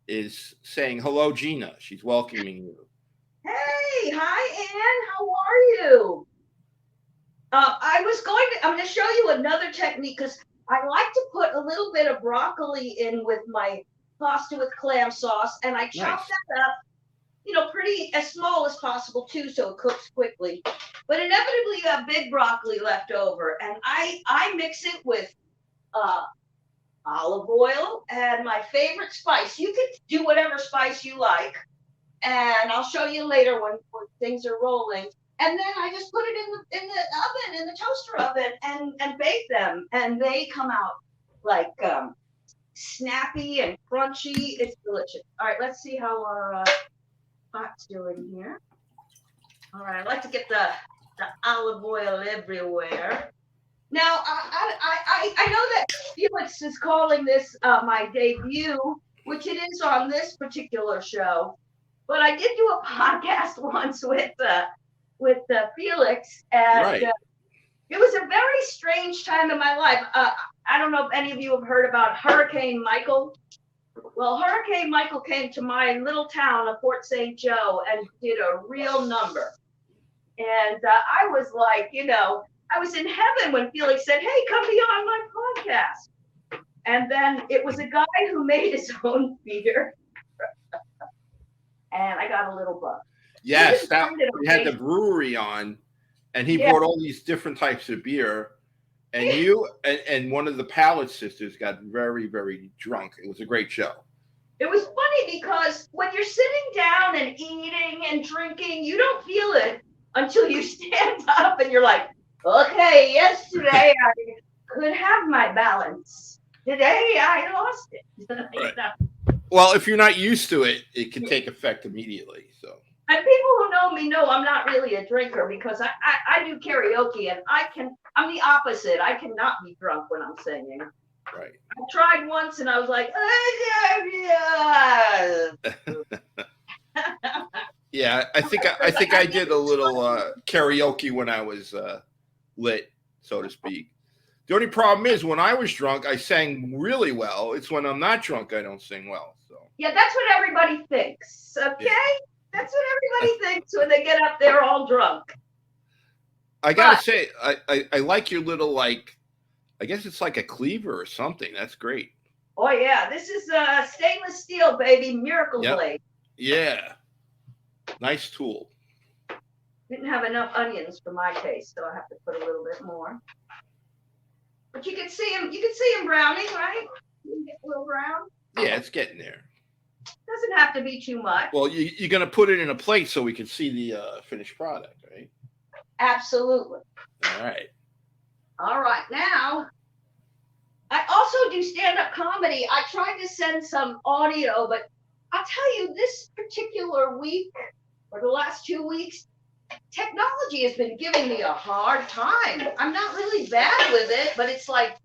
is saying hello, Gina. She's welcoming you. Hey, hi, Ann. How are you? I'm going to show you another technique because I like to put a little bit of broccoli in with my pasta with clam sauce, and I chop Nice. that up, pretty as small as possible too, so it cooks quickly. But inevitably, you have big broccoli left over, and I mix it with olive oil and my favorite spice. You can do whatever spice you like, and I'll show you later when things are rolling. And then I just put it in the oven, in the toaster oven, and bake them, and they come out like snappy and crunchy. It's delicious. All right, let's see how our pot's doing here. All right, I like to get the olive oil everywhere. Now I know that Felix is calling this my debut, which it is on this particular show. But I did do a podcast once with Felix, and Right. It was a very strange time in my life. I don't know if any of you have heard about Hurricane Michael. Well, Hurricane Michael came to my little town of Port St. Joe and did a real number. And I was like, I was in heaven when Felix said, hey, come be on my podcast. And then it was a guy who made his own beer. And I got a little bug. Yes, we had the brewery on, and he brought all these different types of beer. And you and one of the Pallet sisters got very, very drunk. It was a great show. It was funny because when you're sitting down and eating and drinking, you don't feel it until you stand up and you're like, okay, yesterday I could have my balance. Today I lost it. Right. Well, if you're not used to it, it can take effect immediately. So. And people who know me know I'm not really a drinker because I do karaoke and I'm the opposite. I cannot be drunk when I'm singing. Right. I tried once and I was like, yeah, I think I did a little karaoke when I was lit, so to speak. The only problem is when I was drunk, I sang really well. It's when I'm not drunk, I don't sing well. So. Yeah, that's what everybody thinks. Okay. Yeah. That's what everybody thinks when they get up there all drunk. I gotta say, I like your little I guess it's like a cleaver or something. That's great. Oh yeah, this is stainless steel, baby, Miracle Blade. Yeah, nice tool. Didn't have enough onions for my taste, so I have to put a little bit more. But you can see him. You can see him browning, right? You can get a little brown. Yeah, it's getting there. Doesn't have to be too much. Well, you're going to put it in a plate so we can see the finished product, right? Absolutely. All right. All right. Now, I also do stand-up comedy. I tried to send some audio, but I'll tell you, this particular week, or the last 2 weeks, technology has been giving me a hard time. I'm not really bad with it, but it's like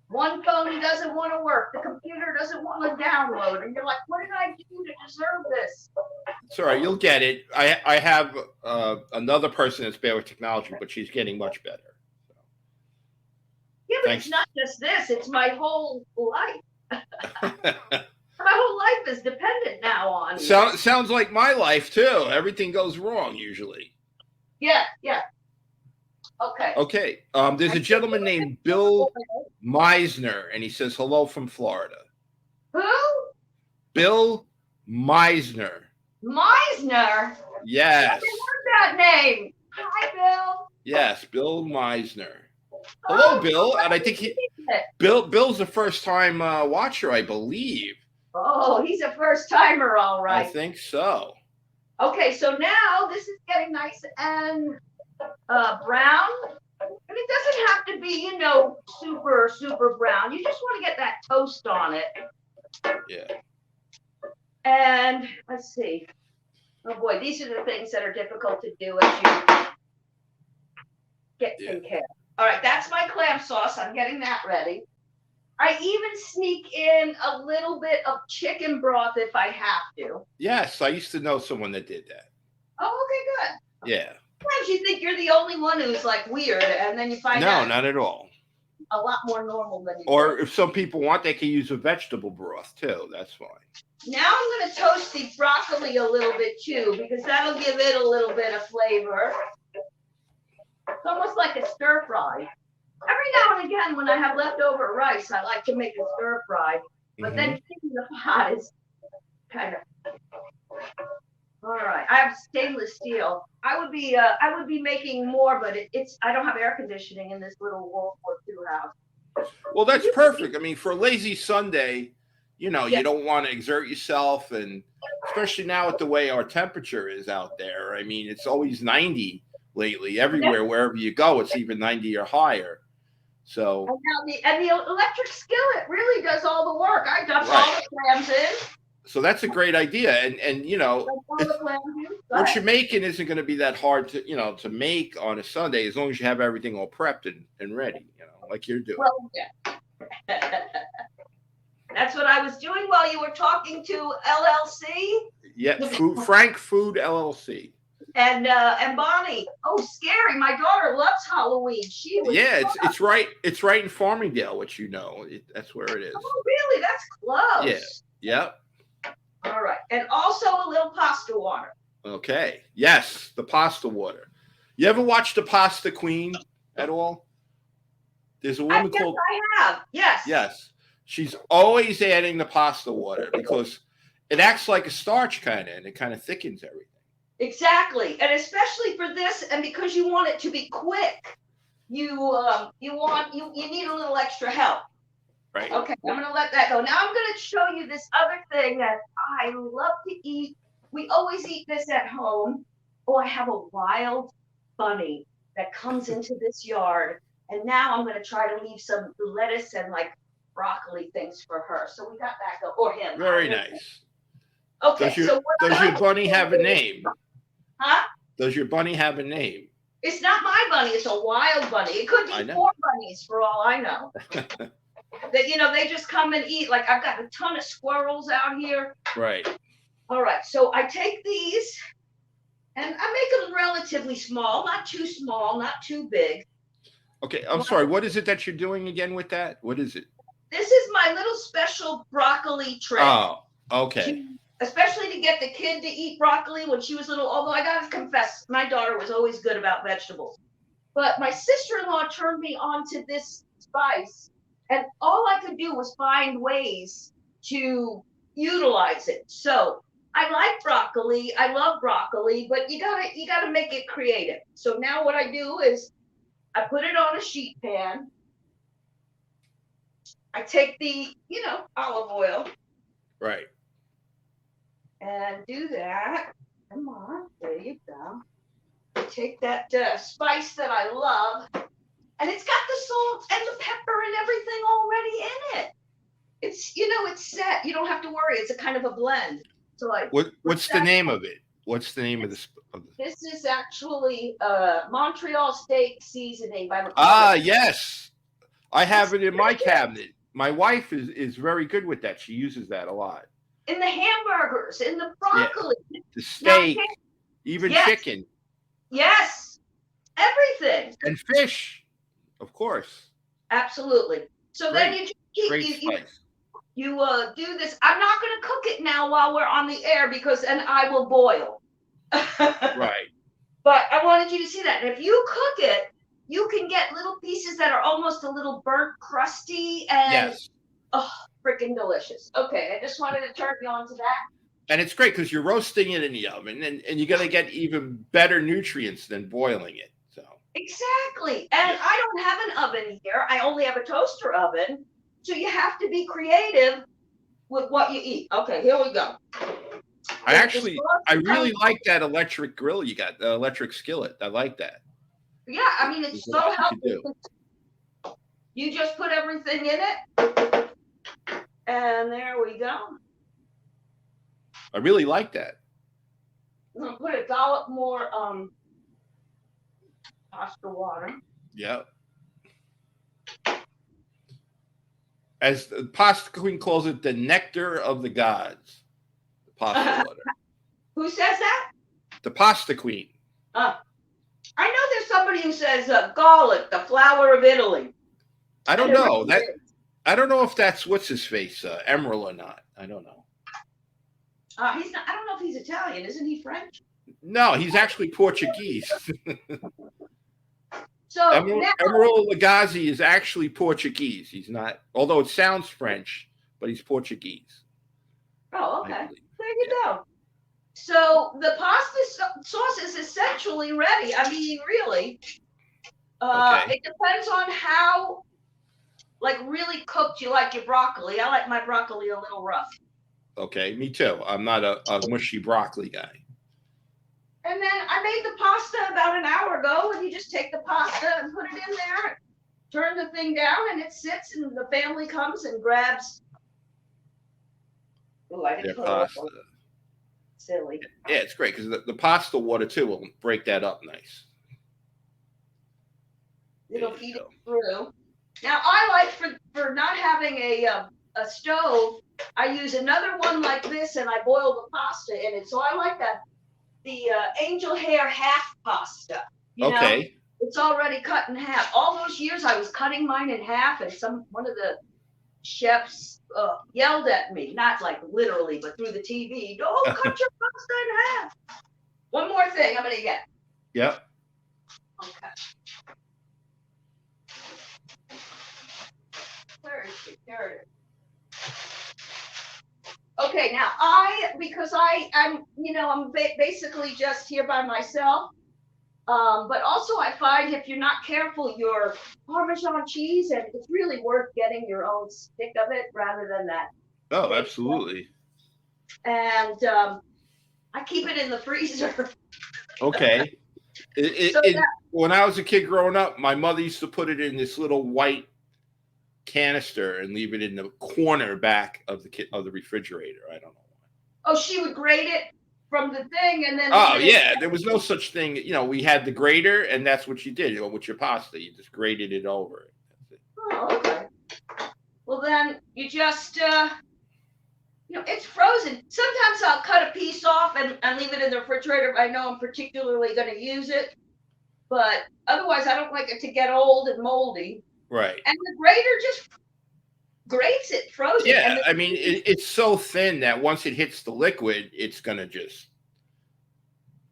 one phone doesn't want to work. The computer doesn't want to download. And you're like, what did I do to deserve this? It's all right. You'll get it. I have another person that's bad with technology, but she's getting much better. So. Yeah, but Thanks. It's not just this. It's my whole life. My whole life is dependent now on. Sounds like my life, too. Everything goes wrong, usually. Yeah. Okay. There's a gentleman named Bill Meisner, and he says hello from Florida. Who? Bill Meisner. Meisner? Yes. I heard that name. Hi, Bill. Yes, Bill Meisner. Hello, Bill. And I think Bill's the first time watcher, I believe. Oh, he's a first timer, all right. I think so. Okay, so now this is getting nice and brown. And it doesn't have to be, you know, super, super brown. You just want to get that toast on it. Yeah. And let's see. Oh boy, these are the things that are difficult to do as you get taken care of. All right, that's my clam sauce. I'm getting that ready. I even sneak in a little bit of chicken broth if I have to. Yes, I used to know someone that did that. Oh, okay, good. Yeah. Sometimes you think you're the only one who's like weird, and then you find out No, not at all. a lot more normal than you Or think. if some people want, they can use a vegetable broth too. That's fine. Now I'm going to toast the broccoli a little bit too, because that'll give it a little bit of flavor. It's almost like a stir fry. Every now and again, when I have leftover rice, I like to make a stir fry. But then keeping the pot is kind of. All right, I have stainless steel. I would be making more, but it's I don't have air conditioning in this little World War II house. Well, that's perfect. I mean, for a lazy Sunday, you know, you don't want to exert yourself, and especially now with the way our temperature is out there. I mean, it's always 90 lately. Everywhere, wherever you go, it's even 90 or higher. So and the electric skillet really does all the work. I dump all the clams in. So that's a great idea, and you know, what you're making isn't going to be that hard to make on a Sunday, as long as you have everything all prepped and ready, like you're doing. Well, yeah. That's what I was doing while you were talking to LLC. Yeah, Frank Food LLC. And Bonnie. Oh, scary! My daughter loves Halloween. She was. Yeah, it's right. It's right in Farmingdale, which that's where it is. Oh, really? That's close. Yeah. Yep. All right, and also a little pasta water. Okay. Yes, the pasta water. You ever watch The Pasta Queen at all? There's a woman called. I have. Yes. Yes. She's always adding the pasta water because it acts like a starch kind of, and it kind of thickens everything. Exactly, and especially for this, and because you want it to be quick, you need a little extra help. Right. Okay, I'm going to let that go. Now I'm going to show you this other thing that I love to eat. We always eat this at home. Oh, I have a wild bunny that comes into this yard, and now I'm going to try to leave some lettuce and like broccoli things for her. So we got that go, or him. Very nice. Okay, does your bunny have a name? Huh? Does your bunny have a name? It's not my bunny. It's a wild bunny. It could be 4 bunnies for all I know. That they just come and eat. Like I've got a ton of squirrels out here. Right. All right. So I take these and I make them relatively small, not too small, not too big. Okay. I'm sorry. What is it that you're doing again with that? What is it? This is my little special broccoli tray. Oh, okay. Especially to get the kid to eat broccoli when she was little. Although I got to confess, my daughter was always good about vegetables. But my sister-in-law turned me on to this spice. And all I could do was find ways to utilize it. So I like broccoli. I love broccoli, but you gotta make it creative. So now what I do is I put it on a sheet pan. I take the, olive oil. Right. And do that. Come on, there you go. I take that spice that I love. And it's got the salt and the pepper and everything already in it. It's, it's set. You don't have to worry. It's a kind of a blend. So what's the name of it? What's the name of this? This is actually Montreal steak seasoning by McCormick. Ah, yes. I have it in my cabinet. My wife is very good with that. She uses that a lot. In the hamburgers, in the broccoli. Yeah. The steak, even chicken. Yes. Everything. And fish. Of course. Absolutely. So then you do this. I'm not going to cook it now while we're on the air because then I will boil. Right. But I wanted you to see that. And if you cook it, you can get little pieces that are almost a little burnt crusty and freaking delicious. Okay, I just wanted to turn you on to that. And it's great because you're roasting it in the oven and you're going to get even better nutrients than boiling it. Exactly. And I don't have an oven here. I only have a toaster oven. So you have to be creative with what you eat. Okay, here we go. I really like that electric grill you got, the electric skillet. I like that. Yeah, I mean, it's There's a so lot you can healthy. do. You just put everything in it, and there we go. I really like that. I'm gonna put a dollop more pasta water. Yeah. As the pasta queen calls it, the nectar of the gods. The pasta water. Who says that? The pasta queen. I know there's somebody who says garlic, the flower of Italy. I don't know that. I don't know if that's what's his face, Emerald or not. I don't know. He's not. I don't know if he's Italian. Isn't he French? No, he's actually Portuguese. So Emerald Lagasse is actually Portuguese. He's not, although it sounds French, but he's Portuguese. Oh, okay. There you go. So the pasta sauce is essentially ready. I mean, really. Okay. It depends on how, like, really cooked you like your broccoli. I like my broccoli a little rough. Okay, me too. I'm not a mushy broccoli guy. And then I made the pasta about an hour ago, and you just take the pasta and put it in there, turn the thing down, and it sits, and the family comes and grabs. Oh, I didn't put pasta. Silly. Yeah, it's great because the pasta water too will break that up nice. It'll feed it through. Now I like for not having a stove, I use another one like this, and I boil the pasta in it. So I like the angel hair half pasta. You know? It's already cut in half. All those years I was cutting mine in half, and one of the chefs yelled at me, not like literally, but through the TV, don't cut your pasta in half. One more thing I'm gonna get. Yep. Okay. Where is it? There it is. Okay, now because I'm basically just here by myself. But also I find if you're not careful, your Parmesan cheese, and it's really worth getting your own stick of it rather than that. Oh, absolutely. And I keep it in the freezer. Okay. When I was a kid growing up, my mother used to put it in this little white canister and leave it in the corner back of the refrigerator. I don't know why. Oh, she would grate it from the thing, and then. Oh yeah, there was no such thing. You know, we had the grater, and that's what you did. You know, with your pasta, you just grated it over it. That's it. Oh, okay. Well, then you just, it's frozen. Sometimes I'll cut a piece off and leave it in the refrigerator if I know I'm particularly going to use it. But otherwise, I don't like it to get old and moldy. Right. And the grater just grates it frozen. Yeah, I mean, it's so thin that once it hits the liquid, it's going to just.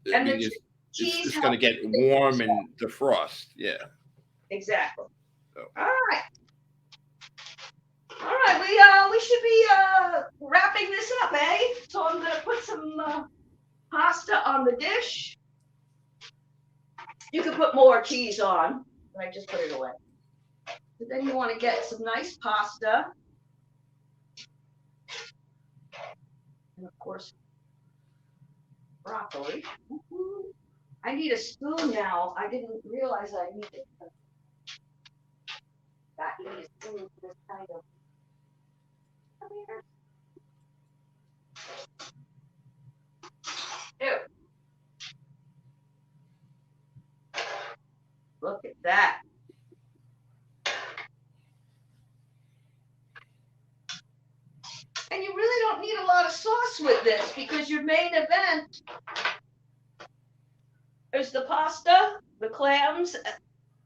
It's going to get warm and defrost. Yeah. Exactly. So. All right. All right, we should be wrapping this up, eh? So I'm going to put some pasta on the dish. You can put more cheese on, but I just put it away. But then you want to get some nice pasta. And of course, broccoli. I need a spoon now. I didn't realize I needed that. You need a spoon for this kind of. Come here. Ew. Look at that. And you really don't need a lot of sauce with this because your main event is the pasta, the clams,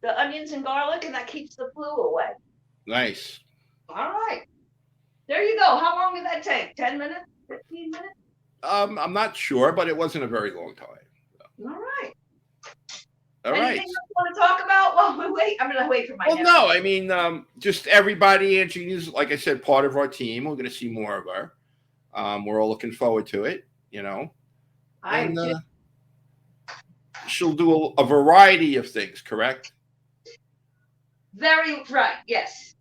the onions and garlic, and that keeps the flu away. Nice. All right. There you go. How long did that take? 10 minutes? 15 minutes? I'm not sure, but it wasn't a very long time. So. All right. All Anything right. else you want to talk about? Well, wait. I'm going to wait for my. Well, no, I mean, just everybody. Angie is, like I said, part of our team. We're going to see more of her. We're all looking forward to it. You know, she'll do a variety of things. Correct. Very right. Yes.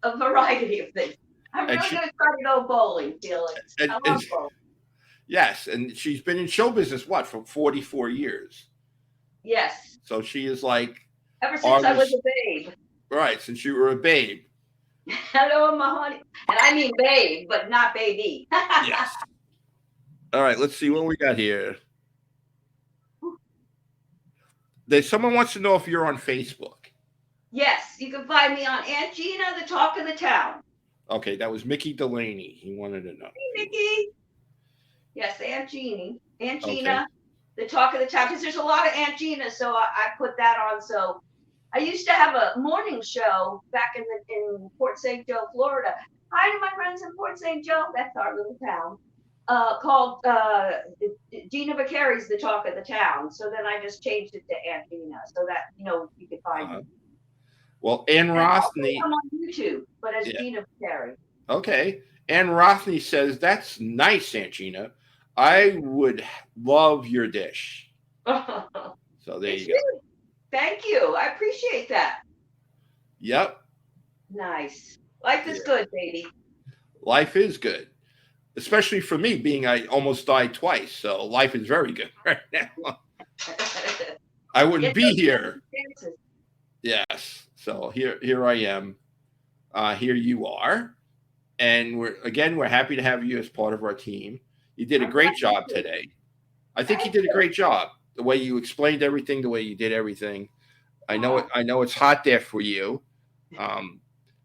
A variety of things. I'm really going to try to go bowling, Felix. I love bowling. Yes, and she's been in show business for 44 years. Yes. So she is like Ever since I was a babe. Right, since you were a babe. Hello, my honey. And I mean babe, but not baby. Yes. All right, let's see what we got here. Someone wants to know if you're on Facebook. Yes, you can find me on Aunt Gina, the talk of the town. Okay, that was Mickey Delaney. He wanted to know. Hey, Mickey. Yes, Aunt Gina, the talk of the town. Because there's a lot of Aunt Gina, so I put that on. So I used to have a morning show back in Port St. Joe, Florida. Hi to my friends in Port St. Joe. That's our little town. Called Gina Vicari's The Talk of the Town. So then I just changed it to Aunt Gina so that, you could find me. Well, Ann Rothney. I'm on YouTube, but as Gina Vicari. Okay. Ann Rothney says, that's nice, Aunt Gina. I would love your dish. So there you go. Thank you. I appreciate that. Yep. Nice. Life is good, baby. Life is good. Especially for me, being I almost died twice. So life is very good right now. I wouldn't be here. Yes. So here I am. Here you are. And we're happy to have you as part of our team. You did a great job today. I think you did a great job. The way you explained everything, the way you did everything. I know it's hot there for you.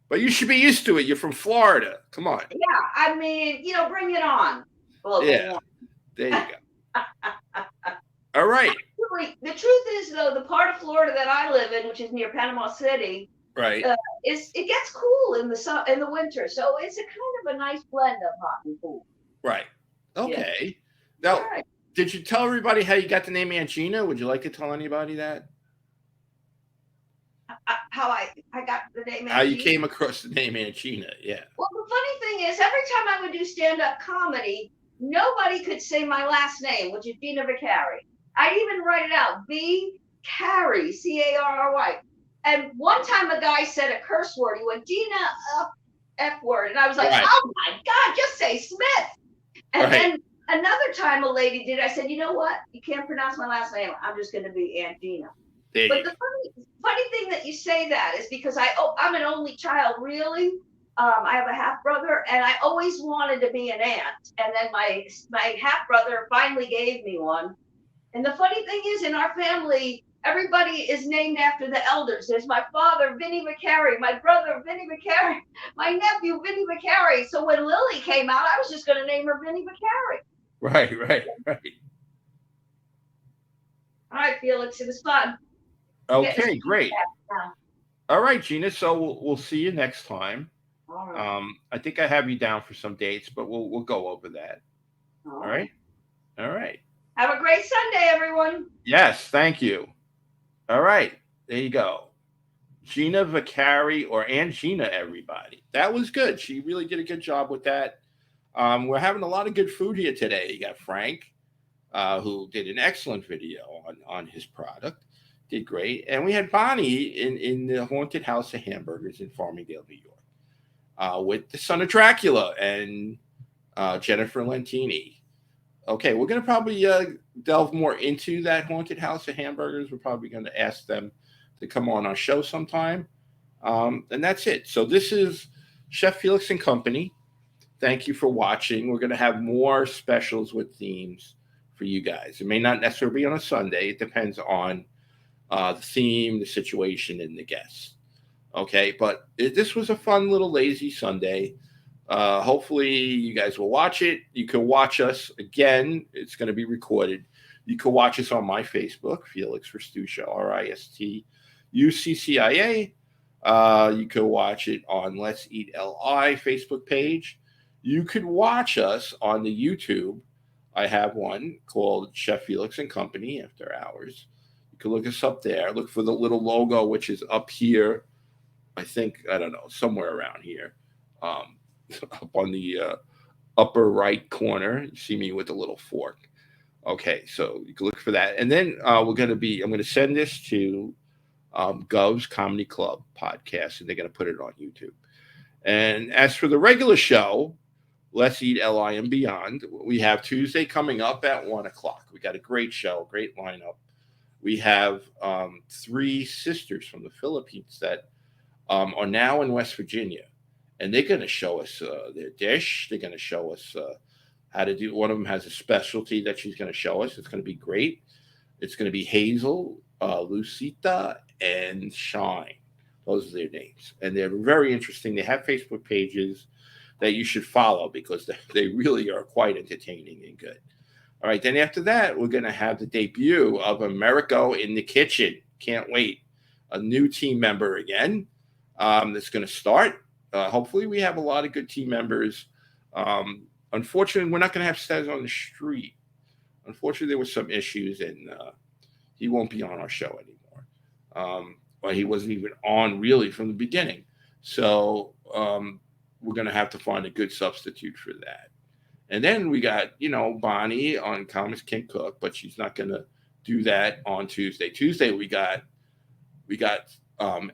But you should be used to it. You're from Florida. Come on. Yeah, I mean, bring it on. Yeah. There you go. All right. Actually, the truth is, though, the part of Florida that I live in, which is near Panama City, right, it gets cool in the winter, so it's a kind of a nice blend of hot and cool. Right. Okay. Yeah. Now, did you tell everybody how you got the name Aunt Gina? Would you like to tell anybody that? How I got the name Aunt Gina? How you came across the name Aunt Gina, yeah. Well, the funny thing is, every time I would do stand-up comedy, nobody could say my last name, which is Gina Vicari. I'd even write it out, Carry, Carry. And one time a guy said a curse word. He went, Gina, F word. And I was like, oh my God, just say Smith. And then another time a lady did, I said, you know what? You can't pronounce my last name. I'm just going to be Aunt Gina. But the funny thing that you say that is because I'm an only child, really. I have a half brother, and I always wanted to be an aunt. And then my half brother finally gave me one. And the funny thing is, in our family, everybody is named after the elders. There's my father, Vinny Vicari, my brother, Vinny Vicari, my nephew, Vinny Vicari. So when Lily came out, I was just going to name her Vinny Vicari. Right. All right, Felix, it was fun. Okay, great. All right, Gina. So we'll see you next time. All right. I think I have you down for some dates, but we'll go over that. All right. Have a great Sunday, everyone. Yes, thank you. All right, there you go. Gina Vicari, or Aunt Gina, everybody. That was good. She really did a good job with that. We're having a lot of good food here today. You got Frank, who did an excellent video on his product. Did great. And we had Bonnie in the Haunted House of Hamburgers in Farmingdale, New York, with the son of Dracula and Jennifer Lentini. Okay, we're going to probably delve more into that Haunted House of Hamburgers. We're probably going to ask them to come on our show sometime. And that's it. So this is Chef Felix and Company. Thank you for watching. We're going to have more specials with themes for you guys. It may not necessarily be on a Sunday. It depends on the theme, the situation, and the guests. Okay, but this was a fun little lazy Sunday. Hopefully you guys will watch it. You can watch us again. It's going to be recorded. You can watch us on my Facebook, Felix Restuccia, Ristuccia. You can watch it on Let's Eat LI Facebook page. You could watch us on the YouTube. I have one called Chef Felix and Company After Hours. You can look us up there. Look for the little logo, which is up here. I think, I don't know, somewhere around here. Up on the upper right corner, you see me with a little fork. Okay, so you can look for that. And then I'm going to send this to Gov's Comedy Club podcast, and they're going to put it on YouTube. And as for the regular show, Let's Eat LI and Beyond, we have Tuesday coming up at 1 o'clock. We got a great show, great lineup We have 3 sisters from the Philippines that are now in West Virginia, and they're going to show us their dish. They're going to show us how to do. One of them has a specialty that she's going to show us. It's going to be great. It's going to be Hazel, Lucita, and Shine. Those are their names, and they're very interesting. They have Facebook pages that you should follow because they really are quite entertaining and good. All right, then after that, we're going to have the debut of Americo in the Kitchen. Can't wait. A new team member again that's going to start. Hopefully, we have a lot of good team members. Unfortunately, we're not going to have Stez on the street. Unfortunately, there were some issues, and he won't be on our show anymore. Well, he wasn't even on really from the beginning. So we're going to have to find a good substitute for that. And then we got, Bonnie on Thomas Can't Cook, but she's not going to do that on Tuesday. Tuesday, we got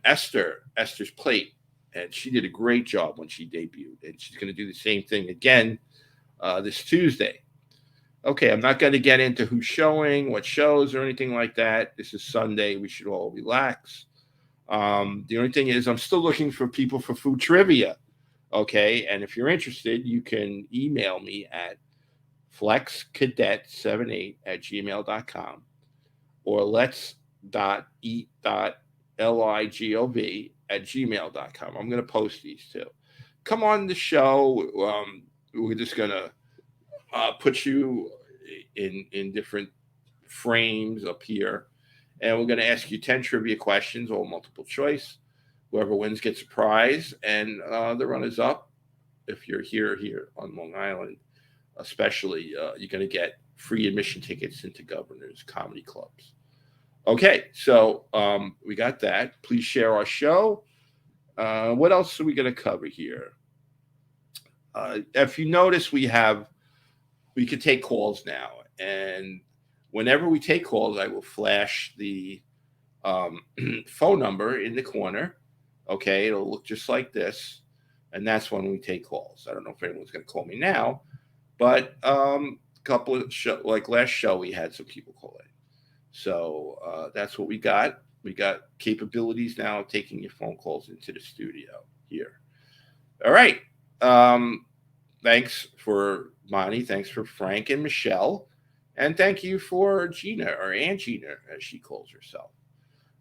Esther's Plate, and she did a great job when she debuted. And she's going to do the same thing again this Tuesday. Okay, I'm not going to get into who's showing, what shows, or anything like that. This is Sunday. We should all relax. The only thing is I'm still looking for people for food trivia. Okay, and if you're interested, you can email me at flexcadet78@gmail.com or lets.eat.ligov@gmail.com. I'm going to post these too. Come on the show. We're just going to put you in different frames up here, and we're going to ask you 10 trivia questions, all multiple choice. Whoever wins gets a prize, and the runners up, if you're here on Long Island, especially, you're going to get free admission tickets into Governor's Comedy Clubs. Okay, so we got that. Please share our show. What else are we going to cover here? If you notice, we can take calls now, and whenever we take calls, I will flash the phone number in the corner. Okay, it'll look just like this, and that's when we take calls. I don't know if anyone's going to call me now, but a couple of like last show, we had some people call in. So that's what we got. We got capabilities now of taking your phone calls into the studio here. All right. Thanks for Monty. Thanks for Frank and Michelle. And thank you for Gina, or Aunt Gina, as she calls herself.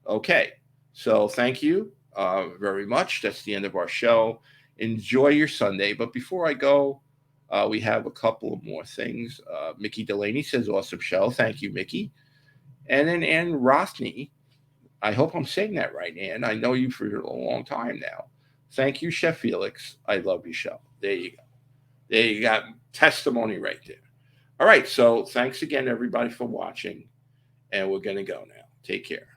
Okay. So thank you very much. That's the end of our show. Enjoy your Sunday. But before I go, we have a couple of more things. Mickey Delaney says, awesome show. Thank you, Mickey. And then Ann Rothney, I hope I'm saying that right, Ann. I know you for a long time now. Thank you, Chef Felix. I love your show. There you go. There you got testimony right there. All right. So thanks again, everybody, for watching. And we're going to go now. Take care.